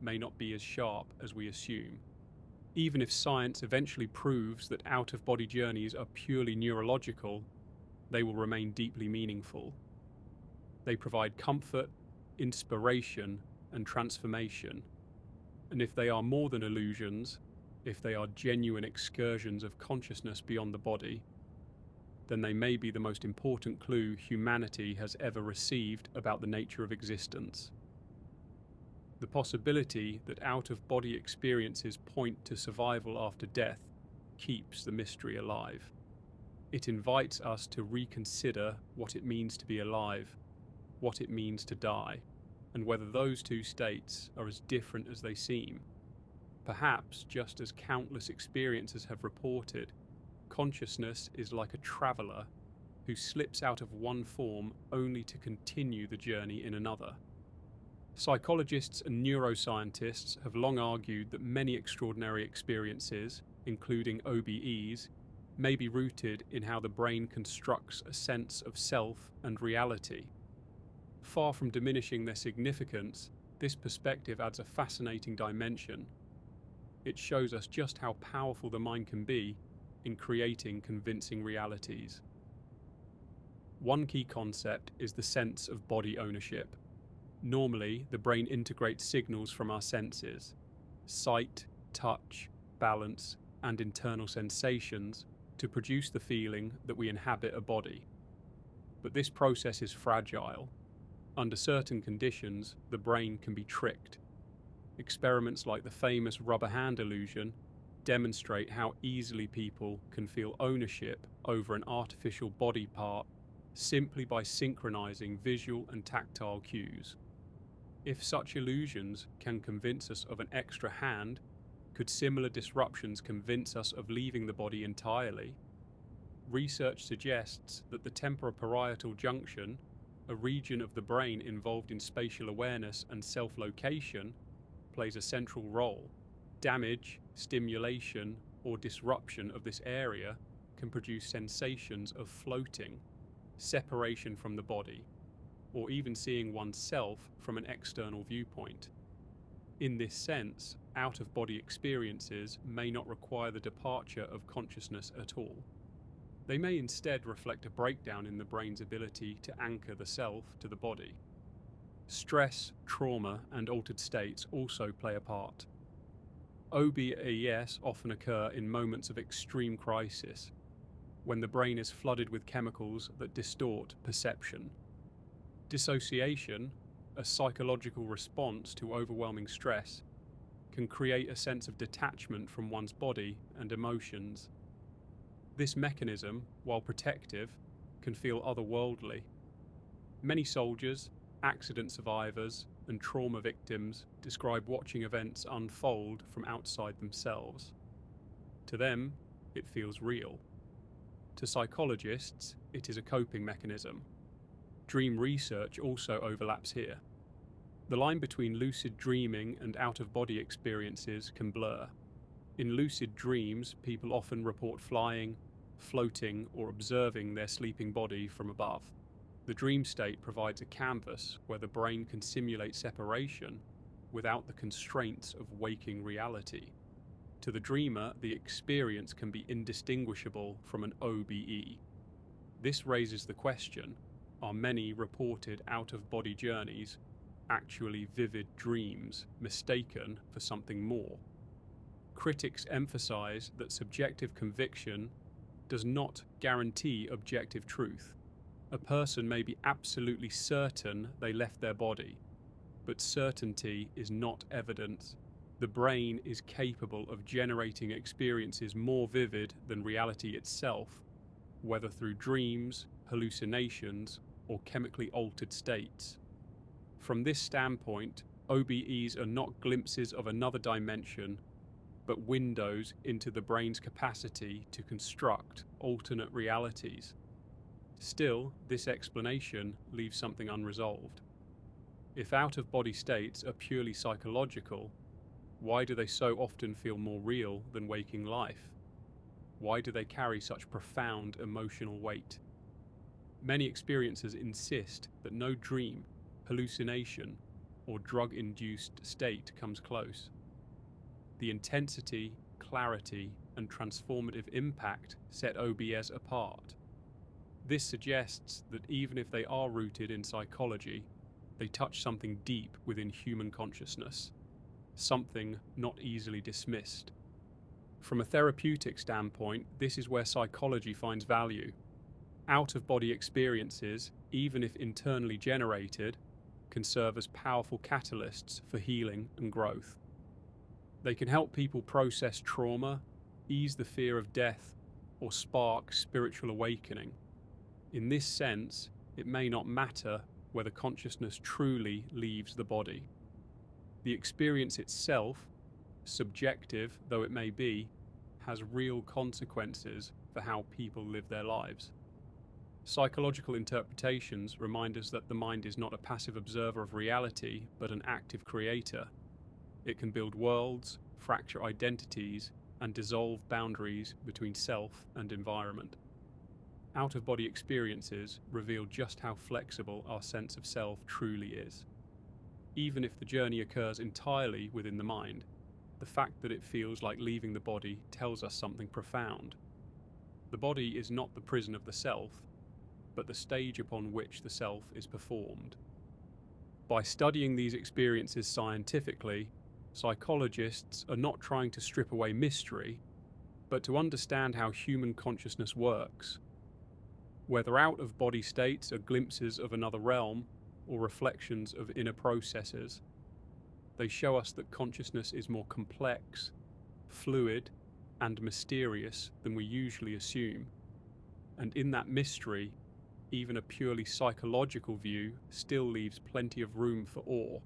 may not be as sharp as we assume. Even if science eventually proves that out-of-body journeys are purely neurological, they will remain deeply meaningful. They provide comfort, inspiration, and transformation. And if they are more than illusions, if they are genuine excursions of consciousness beyond the body, then they may be the most important clue humanity has ever received about the nature of existence. The possibility that out-of-body experiences point to survival after death keeps the mystery alive. It invites us to reconsider what it means to be alive, what it means to die. and whether those two states are as different as they seem. Perhaps, just as countless experiences have reported, consciousness is like a traveller who slips out of one form only to continue the journey in another. Psychologists and neuroscientists have long argued that many extraordinary experiences, including OBEs, may be rooted in how the brain constructs a sense of self and reality. Far from diminishing their significance, this perspective adds a fascinating dimension. It shows us just how powerful the mind can be in creating convincing realities. One key concept is the sense of body ownership. Normally, the brain integrates signals from our senses, sight, touch, balance, and internal sensations, to produce the feeling that we inhabit a body. But this process is fragile. Under certain conditions, the brain can be tricked. Experiments like the famous rubber hand illusion demonstrate how easily people can feel ownership over an artificial body part simply by synchronizing visual and tactile cues. If such illusions can convince us of an extra hand, could similar disruptions convince us of leaving the body entirely? Research suggests that the temporoparietal junction, a region of the brain involved in spatial awareness and self-location, plays a central role. Damage, stimulation, or disruption of this area can produce sensations of floating, separation from the body, or even seeing oneself from an external viewpoint. In this sense, out-of-body experiences may not require the departure of consciousness at all. They may instead reflect a breakdown in the brain's ability to anchor the self to the body. Stress, trauma, and altered states also play a part. OBEs often occur in moments of extreme crisis, when the brain is flooded with chemicals that distort perception. Dissociation, a psychological response to overwhelming stress, can create a sense of detachment from one's body and emotions. This mechanism, while protective, can feel otherworldly. Many soldiers, accident survivors, and trauma victims describe watching events unfold from outside themselves. To them, it feels real. To psychologists, it is a coping mechanism. Dream research also overlaps here. The line between lucid dreaming and out-of-body experiences can blur. In lucid dreams, people often report flying, floating, or observing their sleeping body from above. The dream state provides a canvas where the brain can simulate separation without the constraints of waking reality. To the dreamer, the experience can be indistinguishable from an OBE. This raises the question, are many reported out-of-body journeys actually vivid dreams mistaken for something more? Critics emphasize that subjective conviction does not guarantee objective truth. A person may be absolutely certain they left their body, but certainty is not evidence. The brain is capable of generating experiences more vivid than reality itself, whether through dreams, hallucinations, or chemically altered states. From this standpoint, OBEs are not glimpses of another dimension, but windows into the brain's capacity to construct alternate realities. Still, this explanation leaves something unresolved. If out-of-body states are purely psychological, why do they so often feel more real than waking life? Why do they carry such profound emotional weight? Many experiencers insist that no dream, hallucination, or drug-induced state comes close. The intensity, clarity, and transformative impact set OBEs apart. This suggests that even if they are rooted in psychology, they touch something deep within human consciousness, something not easily dismissed. From a therapeutic standpoint, this is where psychology finds value. Out-of-body experiences, even if internally generated, can serve as powerful catalysts for healing and growth. They can help people process trauma, ease the fear of death, or spark spiritual awakening. In this sense, it may not matter where the consciousness truly leaves the body. The experience itself, subjective though it may be, has real consequences for how people live their lives. Psychological interpretations remind us that the mind is not a passive observer of reality, but an active creator. It can build worlds, fracture identities, and dissolve boundaries between self and environment. Out-of-body experiences reveal just how flexible our sense of self truly is. Even if the journey occurs entirely within the mind, the fact that it feels like leaving the body tells us something profound. The body is not the prison of the self, but the stage upon which the self is performed. By studying these experiences scientifically, psychologists are not trying to strip away mystery, but to understand how human consciousness works. Whether out-of-body states are glimpses of another realm or reflections of inner processes, they show us that consciousness is more complex, fluid, and mysterious than we usually assume. And in that mystery, even a purely psychological view still leaves plenty of room for awe.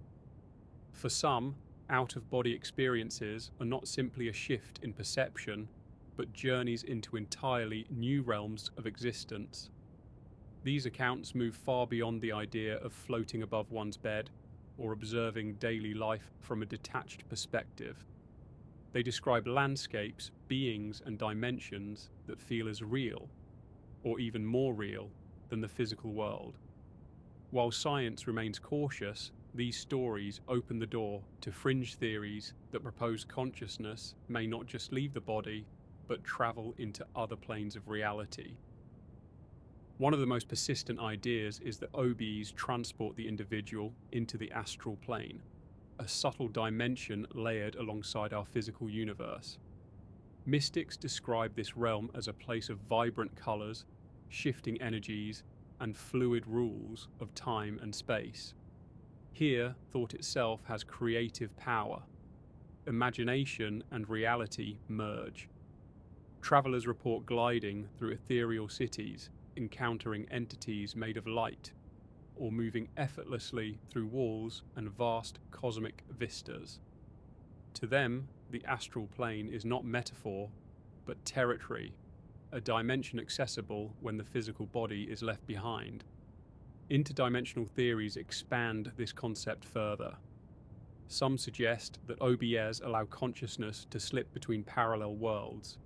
For some, out-of-body experiences are not simply a shift in perception, but journeys into entirely new realms of existence. These accounts move far beyond the idea of floating above one's bed or observing daily life from a detached perspective. They describe landscapes, beings, and dimensions that feel as real, or even more real, than the physical world. While science remains cautious, these stories open the door to fringe theories that propose consciousness may not just leave the body, but travel into other planes of reality. One of the most persistent ideas is that OBEs transport the individual into the astral plane, a subtle dimension layered alongside our physical universe. Mystics describe this realm as a place of vibrant colors, shifting energies, and fluid rules of time and space. Here, thought itself has creative power. Imagination and reality merge. Travelers report gliding through ethereal cities, encountering entities made of light, or moving effortlessly through walls and vast cosmic vistas. To them, the astral plane is not metaphor, but territory, a dimension accessible when the physical body is left behind. Interdimensional theories expand this concept further. Some suggest that OBEs allow consciousness to slip between parallel worlds.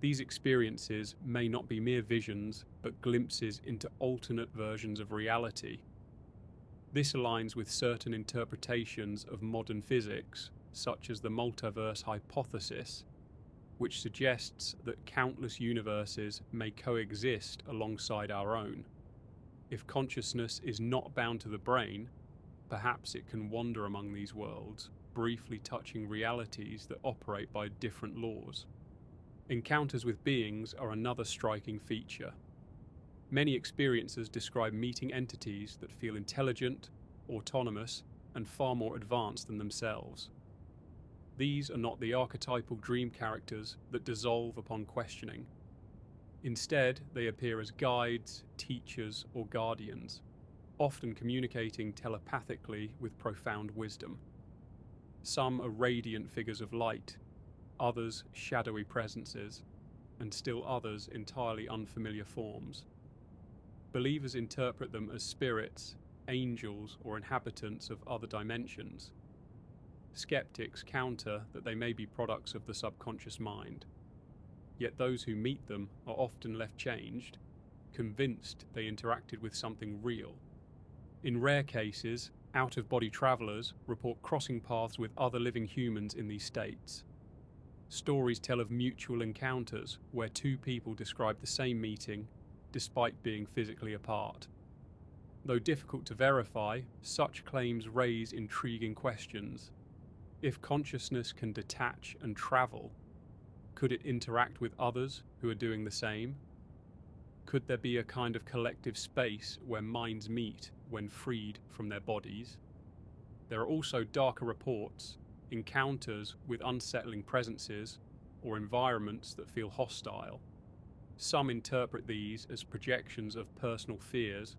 These experiences may not be mere visions, but glimpses into alternate versions of reality. This aligns with certain interpretations of modern physics, such as the multiverse hypothesis, which suggests that countless universes may coexist alongside our own. If consciousness is not bound to the brain, perhaps it can wander among these worlds, briefly touching realities that operate by different laws. Encounters with beings are another striking feature. Many experiencers describe meeting entities that feel intelligent, autonomous, and far more advanced than themselves. These are not the archetypal dream characters that dissolve upon questioning. Instead, they appear as guides, teachers, or guardians, often communicating telepathically with profound wisdom. Some are radiant figures of light, others shadowy presences, and still others entirely unfamiliar forms. Believers interpret them as spirits, angels, or inhabitants of other dimensions. Skeptics counter that they may be products of the subconscious mind. Yet those who meet them are often left changed, convinced they interacted with something real. In rare cases, out-of-body travelers report crossing paths with other living humans in these states. Stories tell of mutual encounters where two people describe the same meeting despite being physically apart. Though difficult to verify, such claims raise intriguing questions. If consciousness can detach and travel, could it interact with others who are doing the same? Could there be a kind of collective space where minds meet when freed from their bodies? There are also darker reports, encounters with unsettling presences or environments that feel hostile. Some interpret these as projections of personal fears,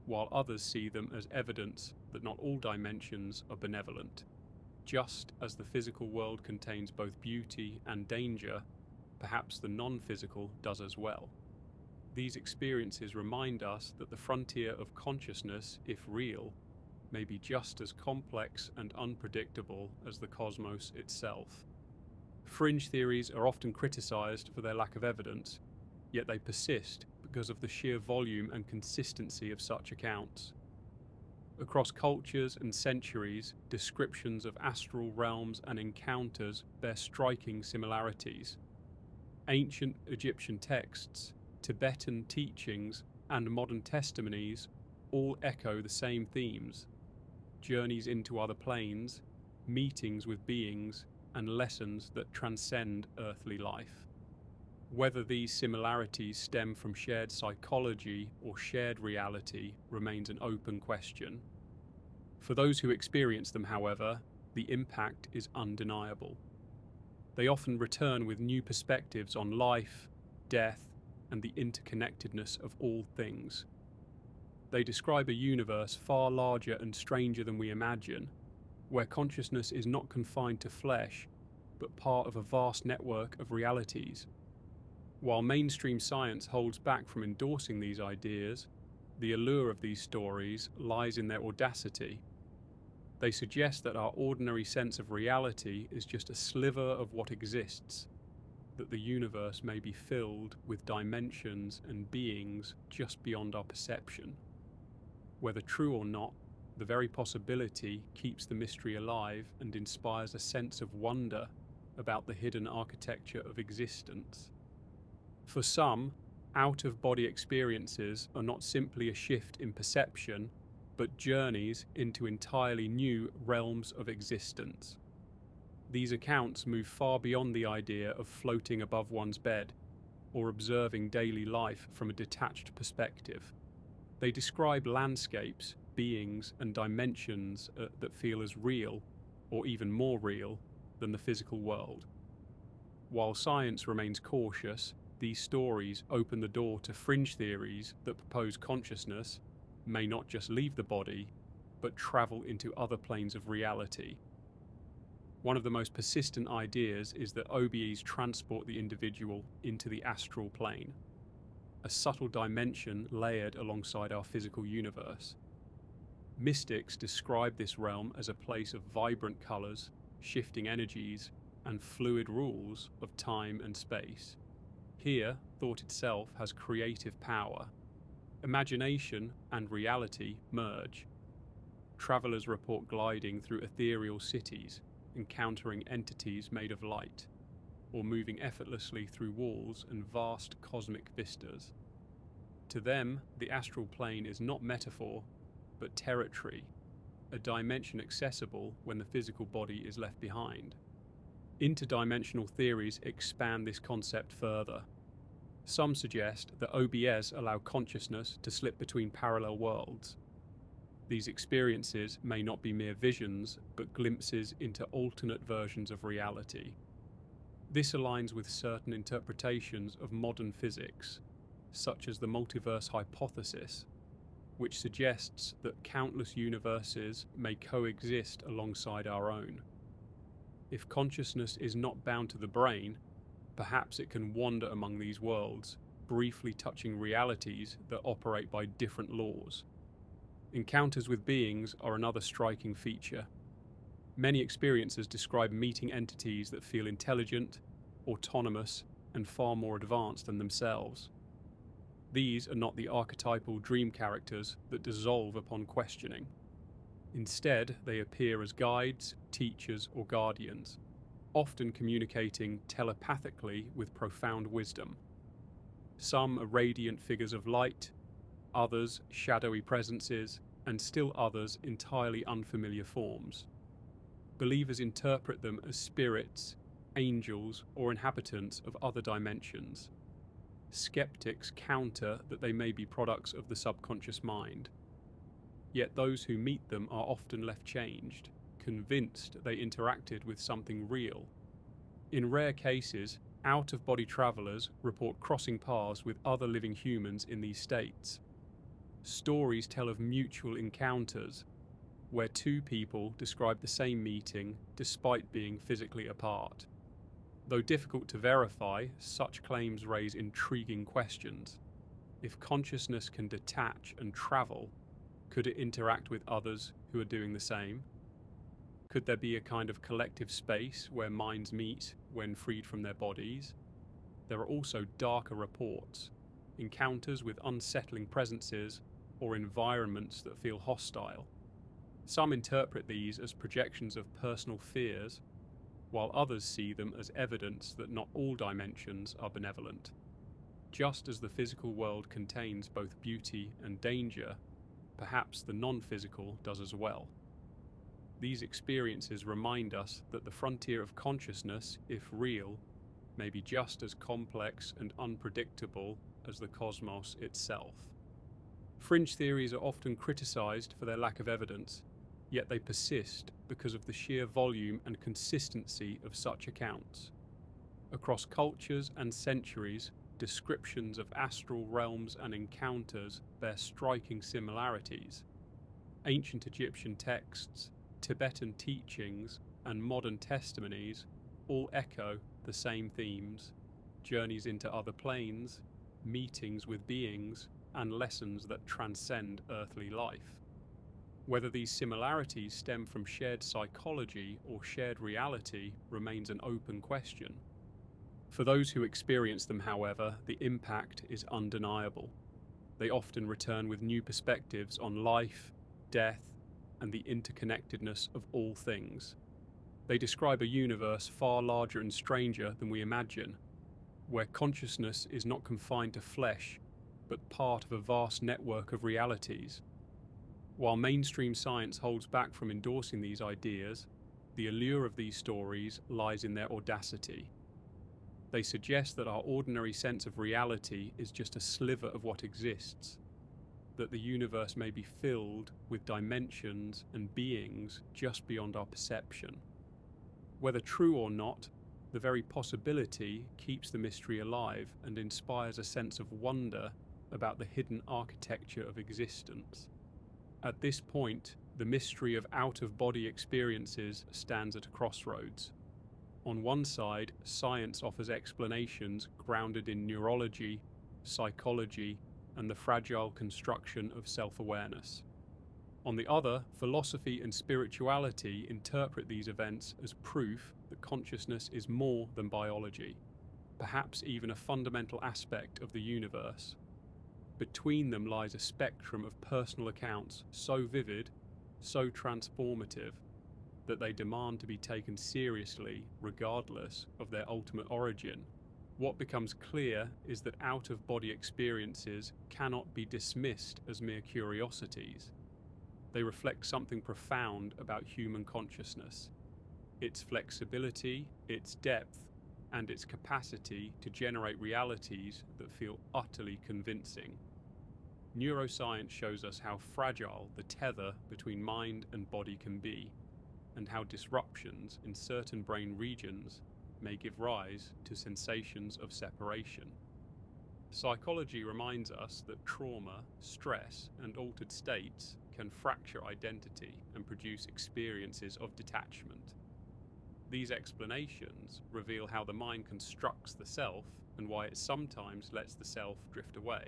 while others see them as evidence that not all dimensions are benevolent. Just as the physical world contains both beauty and danger, perhaps the non-physical does as well. These experiences remind us that the frontier of consciousness, if real, may be just as complex and unpredictable as the cosmos itself. Fringe theories are often criticized for their lack of evidence, yet they persist because of the sheer volume and consistency of such accounts. Across cultures and centuries, descriptions of astral realms and encounters bear striking similarities. Ancient Egyptian texts, Tibetan teachings, and modern testimonies all echo the same themes: journeys into other planes, meetings with beings, and lessons that transcend earthly life. Whether these similarities stem from shared psychology or shared reality remains an open question. For those who experience them, however, the impact is undeniable. They often return with new perspectives on life, death, and the interconnectedness of all things. They describe a universe far larger and stranger than we imagine, where consciousness is not confined to flesh, but part of a vast network of realities. While mainstream science holds back from endorsing these ideas, the allure of these stories lies in their audacity. They suggest that our ordinary sense of reality is just a sliver of what exists, that the universe may be filled with dimensions and beings just beyond our perception. Whether true or not, the very possibility keeps the mystery alive and inspires a sense of wonder about the hidden architecture of existence. For some, out-of-body experiences are not simply a shift in perception, but journeys into entirely new realms of existence. These accounts move far beyond the idea of floating above one's bed or observing daily life from a detached perspective. They describe landscapes, beings, and dimensions that feel as real, or even more real, than the physical world. While science remains cautious, these stories open the door to fringe theories that propose consciousness may not just leave the body, but travel into other planes of reality. One of the most persistent ideas is that OBEs transport the individual into the astral plane, a subtle dimension layered alongside our physical universe. Mystics describe this realm as a place of vibrant colours, shifting energies, and fluid rules of time and space. Here, thought itself has creative power. Imagination and reality merge. Travellers report gliding through ethereal cities, encountering entities made of light, or moving effortlessly through walls and vast cosmic vistas. To them, the astral plane is not metaphor, but territory, a dimension accessible when the physical body is left behind. Interdimensional theories expand this concept further. Some suggest that OBEs allow consciousness to slip between parallel worlds. These experiences may not be mere visions, but glimpses into alternate versions of reality. This aligns with certain interpretations of modern physics, such as the multiverse hypothesis, which suggests that countless universes may coexist alongside our own. If consciousness is not bound to the brain, perhaps it can wander among these worlds, briefly touching realities that operate by different laws. Encounters with beings are another striking feature. Many experiencers describe meeting entities that feel intelligent, autonomous, and far more advanced than themselves. These are not the archetypal dream characters that dissolve upon questioning. Instead, they appear as guides, teachers, or guardians, often communicating telepathically with profound wisdom. Some are radiant figures of light, others shadowy presences, and still others entirely unfamiliar forms. Believers interpret them as spirits, angels, or inhabitants of other dimensions. Skeptics counter that they may be products of the subconscious mind. Yet those who meet them are often left changed, convinced they interacted with something real. In rare cases, out-of-body travellers report crossing paths with other living humans in these states. Stories tell of mutual encounters, where two people describe the same meeting despite being physically apart. Though difficult to verify, such claims raise intriguing questions. If consciousness can detach and travel, could it interact with others who are doing the same? Could there be a kind of collective space where minds meet when freed from their bodies? There are also darker reports, encounters with unsettling presences or environments that feel hostile. Some interpret these as projections of personal fears, while others see them as evidence that not all dimensions are benevolent. Just as the physical world contains both beauty and danger, perhaps the non-physical does as well. These experiences remind us that the frontier of consciousness, if real, may be just as complex and unpredictable as the cosmos itself. Fringe theories are often criticized for their lack of evidence, yet they persist because of the sheer volume and consistency of such accounts. Across cultures and centuries, descriptions of astral realms and encounters bear striking similarities. Ancient Egyptian texts, Tibetan teachings, and modern testimonies all echo the same themes: journeys into other planes, meetings with beings, and lessons that transcend earthly life. Whether these similarities stem from shared psychology or shared reality remains an open question. For those who experience them, however, the impact is undeniable. They often return with new perspectives on life, death, and the interconnectedness of all things. They describe a universe far larger and stranger than we imagine, where consciousness is not confined to flesh, but part of a vast network of realities. While mainstream science holds back from endorsing these ideas, the allure of these stories lies in their audacity. They suggest that our ordinary sense of reality is just a sliver of what exists, that the universe may be filled with dimensions and beings just beyond our perception. Whether true or not, the very possibility keeps the mystery alive and inspires a sense of wonder about the hidden architecture of existence. At this point, the mystery of out-of-body experiences stands at a crossroads. On one side, science offers explanations grounded in neurology, psychology, and the fragile construction of self-awareness. On the other, philosophy and spirituality interpret these events as proof that consciousness is more than biology, perhaps even a fundamental aspect of the universe. Between them lies a spectrum of personal accounts so vivid, so transformative, that they demand to be taken seriously regardless of their ultimate origin. What becomes clear is that out-of-body experiences cannot be dismissed as mere curiosities. They reflect something profound about human consciousness, its flexibility, its depth, and its capacity to generate realities that feel utterly convincing. Neuroscience shows us how fragile the tether between mind and body can be, and how disruptions in certain brain regions may give rise to sensations of separation. Psychology reminds us that trauma, stress, and altered states can fracture identity and produce experiences of detachment. These explanations reveal how the mind constructs the self and why it sometimes lets the self drift away.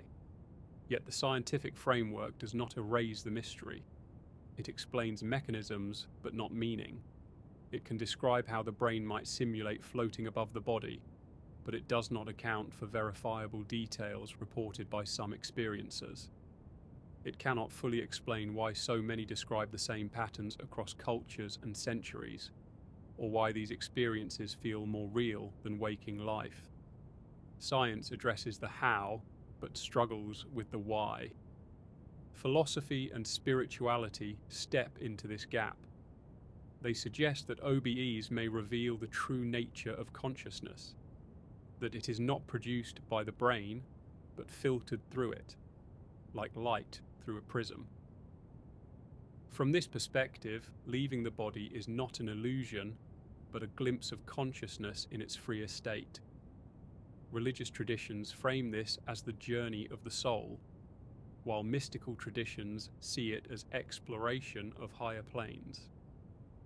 Yet the scientific framework does not erase the mystery. It explains mechanisms, but not meaning. It can describe how the brain might simulate floating above the body, but it does not account for verifiable details reported by some experiencers. It cannot fully explain why so many describe the same patterns across cultures and centuries, or why these experiences feel more real than waking life. Science addresses the how, but struggles with the why. Philosophy and spirituality step into this gap. They suggest that OBEs may reveal the true nature of consciousness, that it is not produced by the brain, but filtered through it, like light through a prism. From this perspective, leaving the body is not an illusion, but a glimpse of consciousness in its freer state. Religious traditions frame this as the journey of the soul, while mystical traditions see it as exploration of higher planes.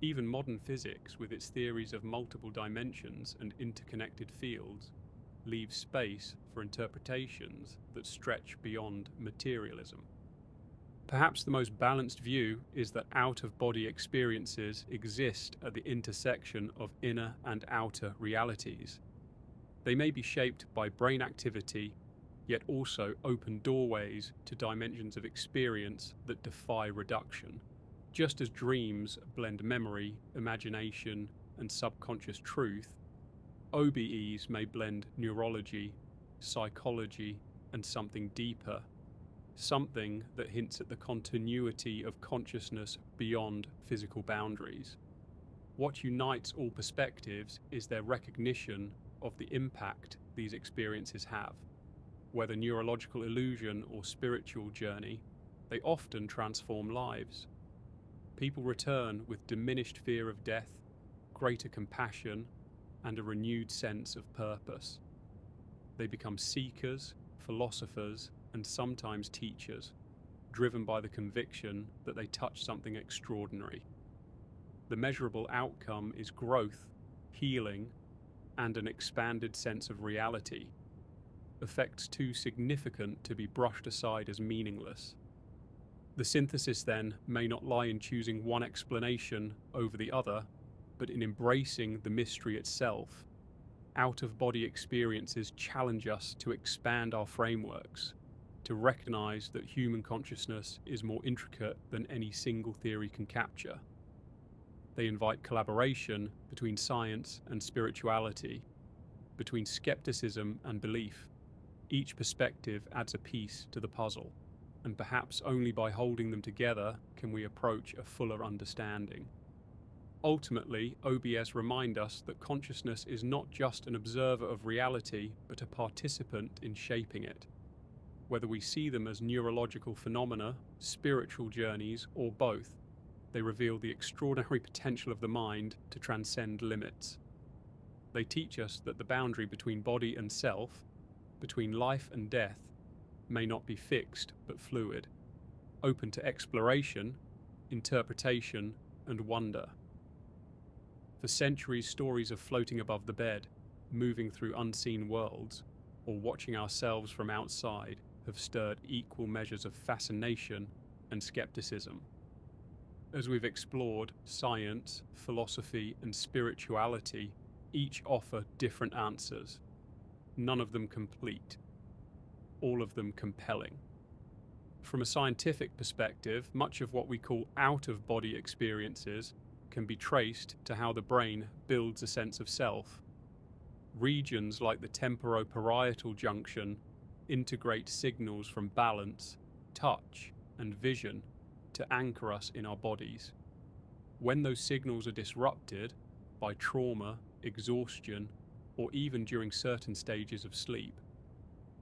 Even modern physics, with its theories of multiple dimensions and interconnected fields, leaves space for interpretations that stretch beyond materialism. Perhaps the most balanced view is that out-of-body experiences exist at the intersection of inner and outer realities. They may be shaped by brain activity, yet also open doorways to dimensions of experience that defy reduction. Just as dreams blend memory, imagination, and subconscious truth, OBEs may blend neurology, psychology, and something deeper, something that hints at the continuity of consciousness beyond physical boundaries. What unites all perspectives is their recognition of the impact these experiences have. Whether neurological illusion or spiritual journey, they often transform lives. People return with diminished fear of death, greater compassion, and a renewed sense of purpose. They become seekers, philosophers, and sometimes teachers, driven by the conviction that they touch something extraordinary. The measurable outcome is growth, healing, and an expanded sense of reality, effects too significant to be brushed aside as meaningless. The synthesis, then, may not lie in choosing one explanation over the other, but in embracing the mystery itself. Out-of-body experiences challenge us to expand our frameworks, to recognize that human consciousness is more intricate than any single theory can capture. They invite collaboration between science and spirituality, between skepticism and belief. Each perspective adds a piece to the puzzle, and perhaps only by holding them together can we approach a fuller understanding. Ultimately, OBEs remind us that consciousness is not just an observer of reality, but a participant in shaping it. Whether we see them as neurological phenomena, spiritual journeys, or both, they reveal the extraordinary potential of the mind to transcend limits. They teach us that the boundary between body and self, between life and death, may not be fixed but fluid, open to exploration, interpretation, and wonder. For centuries, stories of floating above the bed, moving through unseen worlds, or watching ourselves from outside have stirred equal measures of fascination and skepticism. As we've explored science, philosophy, and spirituality, each offer different answers, none of them complete, all of them compelling. From a scientific perspective, much of what we call out-of-body experiences can be traced to how the brain builds a sense of self. Regions like the temporoparietal junction integrate signals from balance, touch, and vision to anchor us in our bodies. When those signals are disrupted by trauma, exhaustion, or even during certain stages of sleep,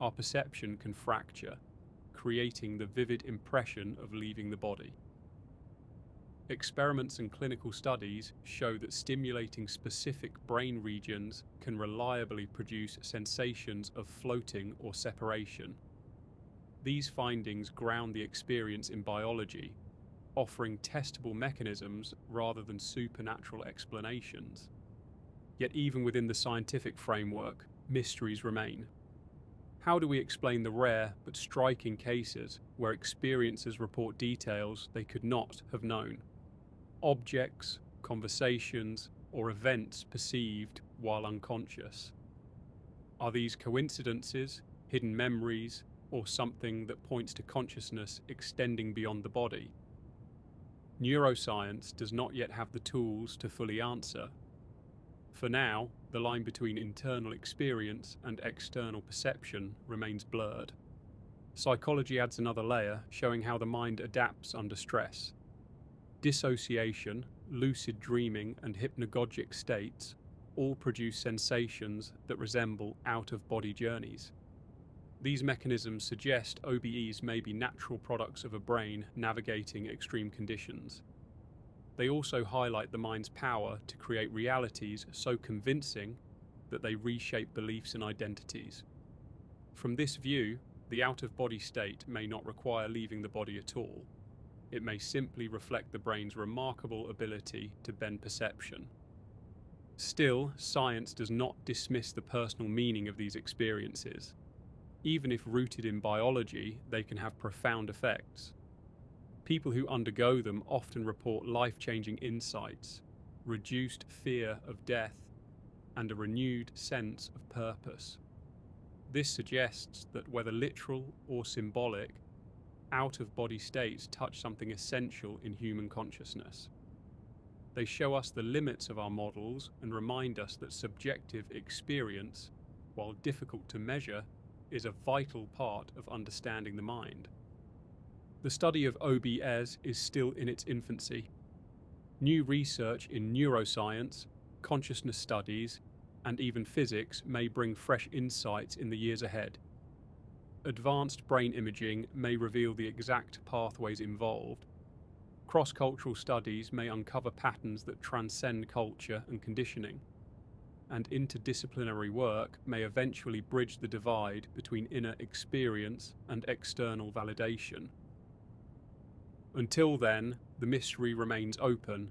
our perception can fracture, creating the vivid impression of leaving the body. Experiments and clinical studies show that stimulating specific brain regions can reliably produce sensations of floating or separation. These findings ground the experience in biology, offering testable mechanisms rather than supernatural explanations. Yet even within the scientific framework, mysteries remain. How do we explain the rare but striking cases where experiencers report details they could not have known? Objects, conversations, or events perceived while unconscious. Are these coincidences, hidden memories, or something that points to consciousness extending beyond the body? Neuroscience does not yet have the tools to fully answer. For now, the line between internal experience and external perception remains blurred. Psychology adds another layer, showing how the mind adapts under stress. Dissociation, lucid dreaming, and hypnagogic states all produce sensations that resemble out-of-body journeys. These mechanisms suggest OBEs may be natural products of a brain navigating extreme conditions. They also highlight the mind's power to create realities so convincing that they reshape beliefs and identities. From this view, The out-of-body state may not require leaving the body at all. It may simply reflect the brain's remarkable ability to bend perception. Still, science does not dismiss the personal meaning of these experiences. Even if rooted in biology, they can have profound effects. People who undergo them often report life-changing insights, reduced fear of death, and a renewed sense of purpose. This suggests that whether literal or symbolic, out-of-body states touch something essential in human consciousness. They show us the limits of our models and remind us that subjective experience, while difficult to measure, is a vital part of understanding the mind. The study of OBEs is still in its infancy. New research in neuroscience, consciousness studies, and even physics may bring fresh insights in the years ahead. Advanced brain imaging may reveal the exact pathways involved. Cross-cultural studies may uncover patterns that transcend culture and conditioning. And interdisciplinary work may eventually bridge the divide between inner experience and external validation. Until then, the mystery remains open,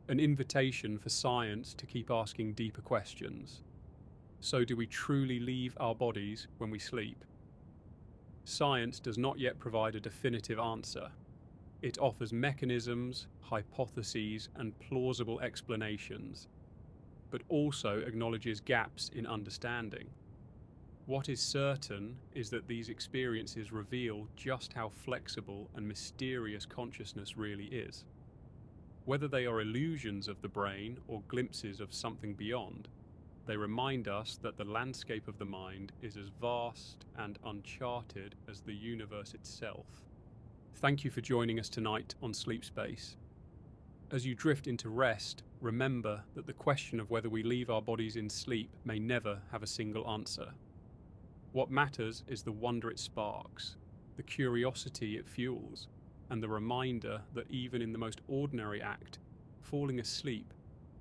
an invitation for science to keep asking deeper questions. So do we truly leave our bodies when we sleep? Science does not yet provide a definitive answer. It offers mechanisms, hypotheses, and plausible explanations, but also acknowledges gaps in understanding. What is certain is that these experiences reveal just how flexible and mysterious consciousness really is. Whether they are illusions of the brain or glimpses of something beyond, they remind us that the landscape of the mind is as vast and uncharted as the universe itself. Thank you for joining us tonight on Sleep Space. As you drift into rest, remember that the question of whether we leave our bodies in sleep may never have a single answer. What matters is the wonder it sparks, the curiosity it fuels, and the reminder that even in the most ordinary act, falling asleep,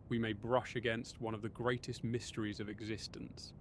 we may brush against one of the greatest mysteries of existence.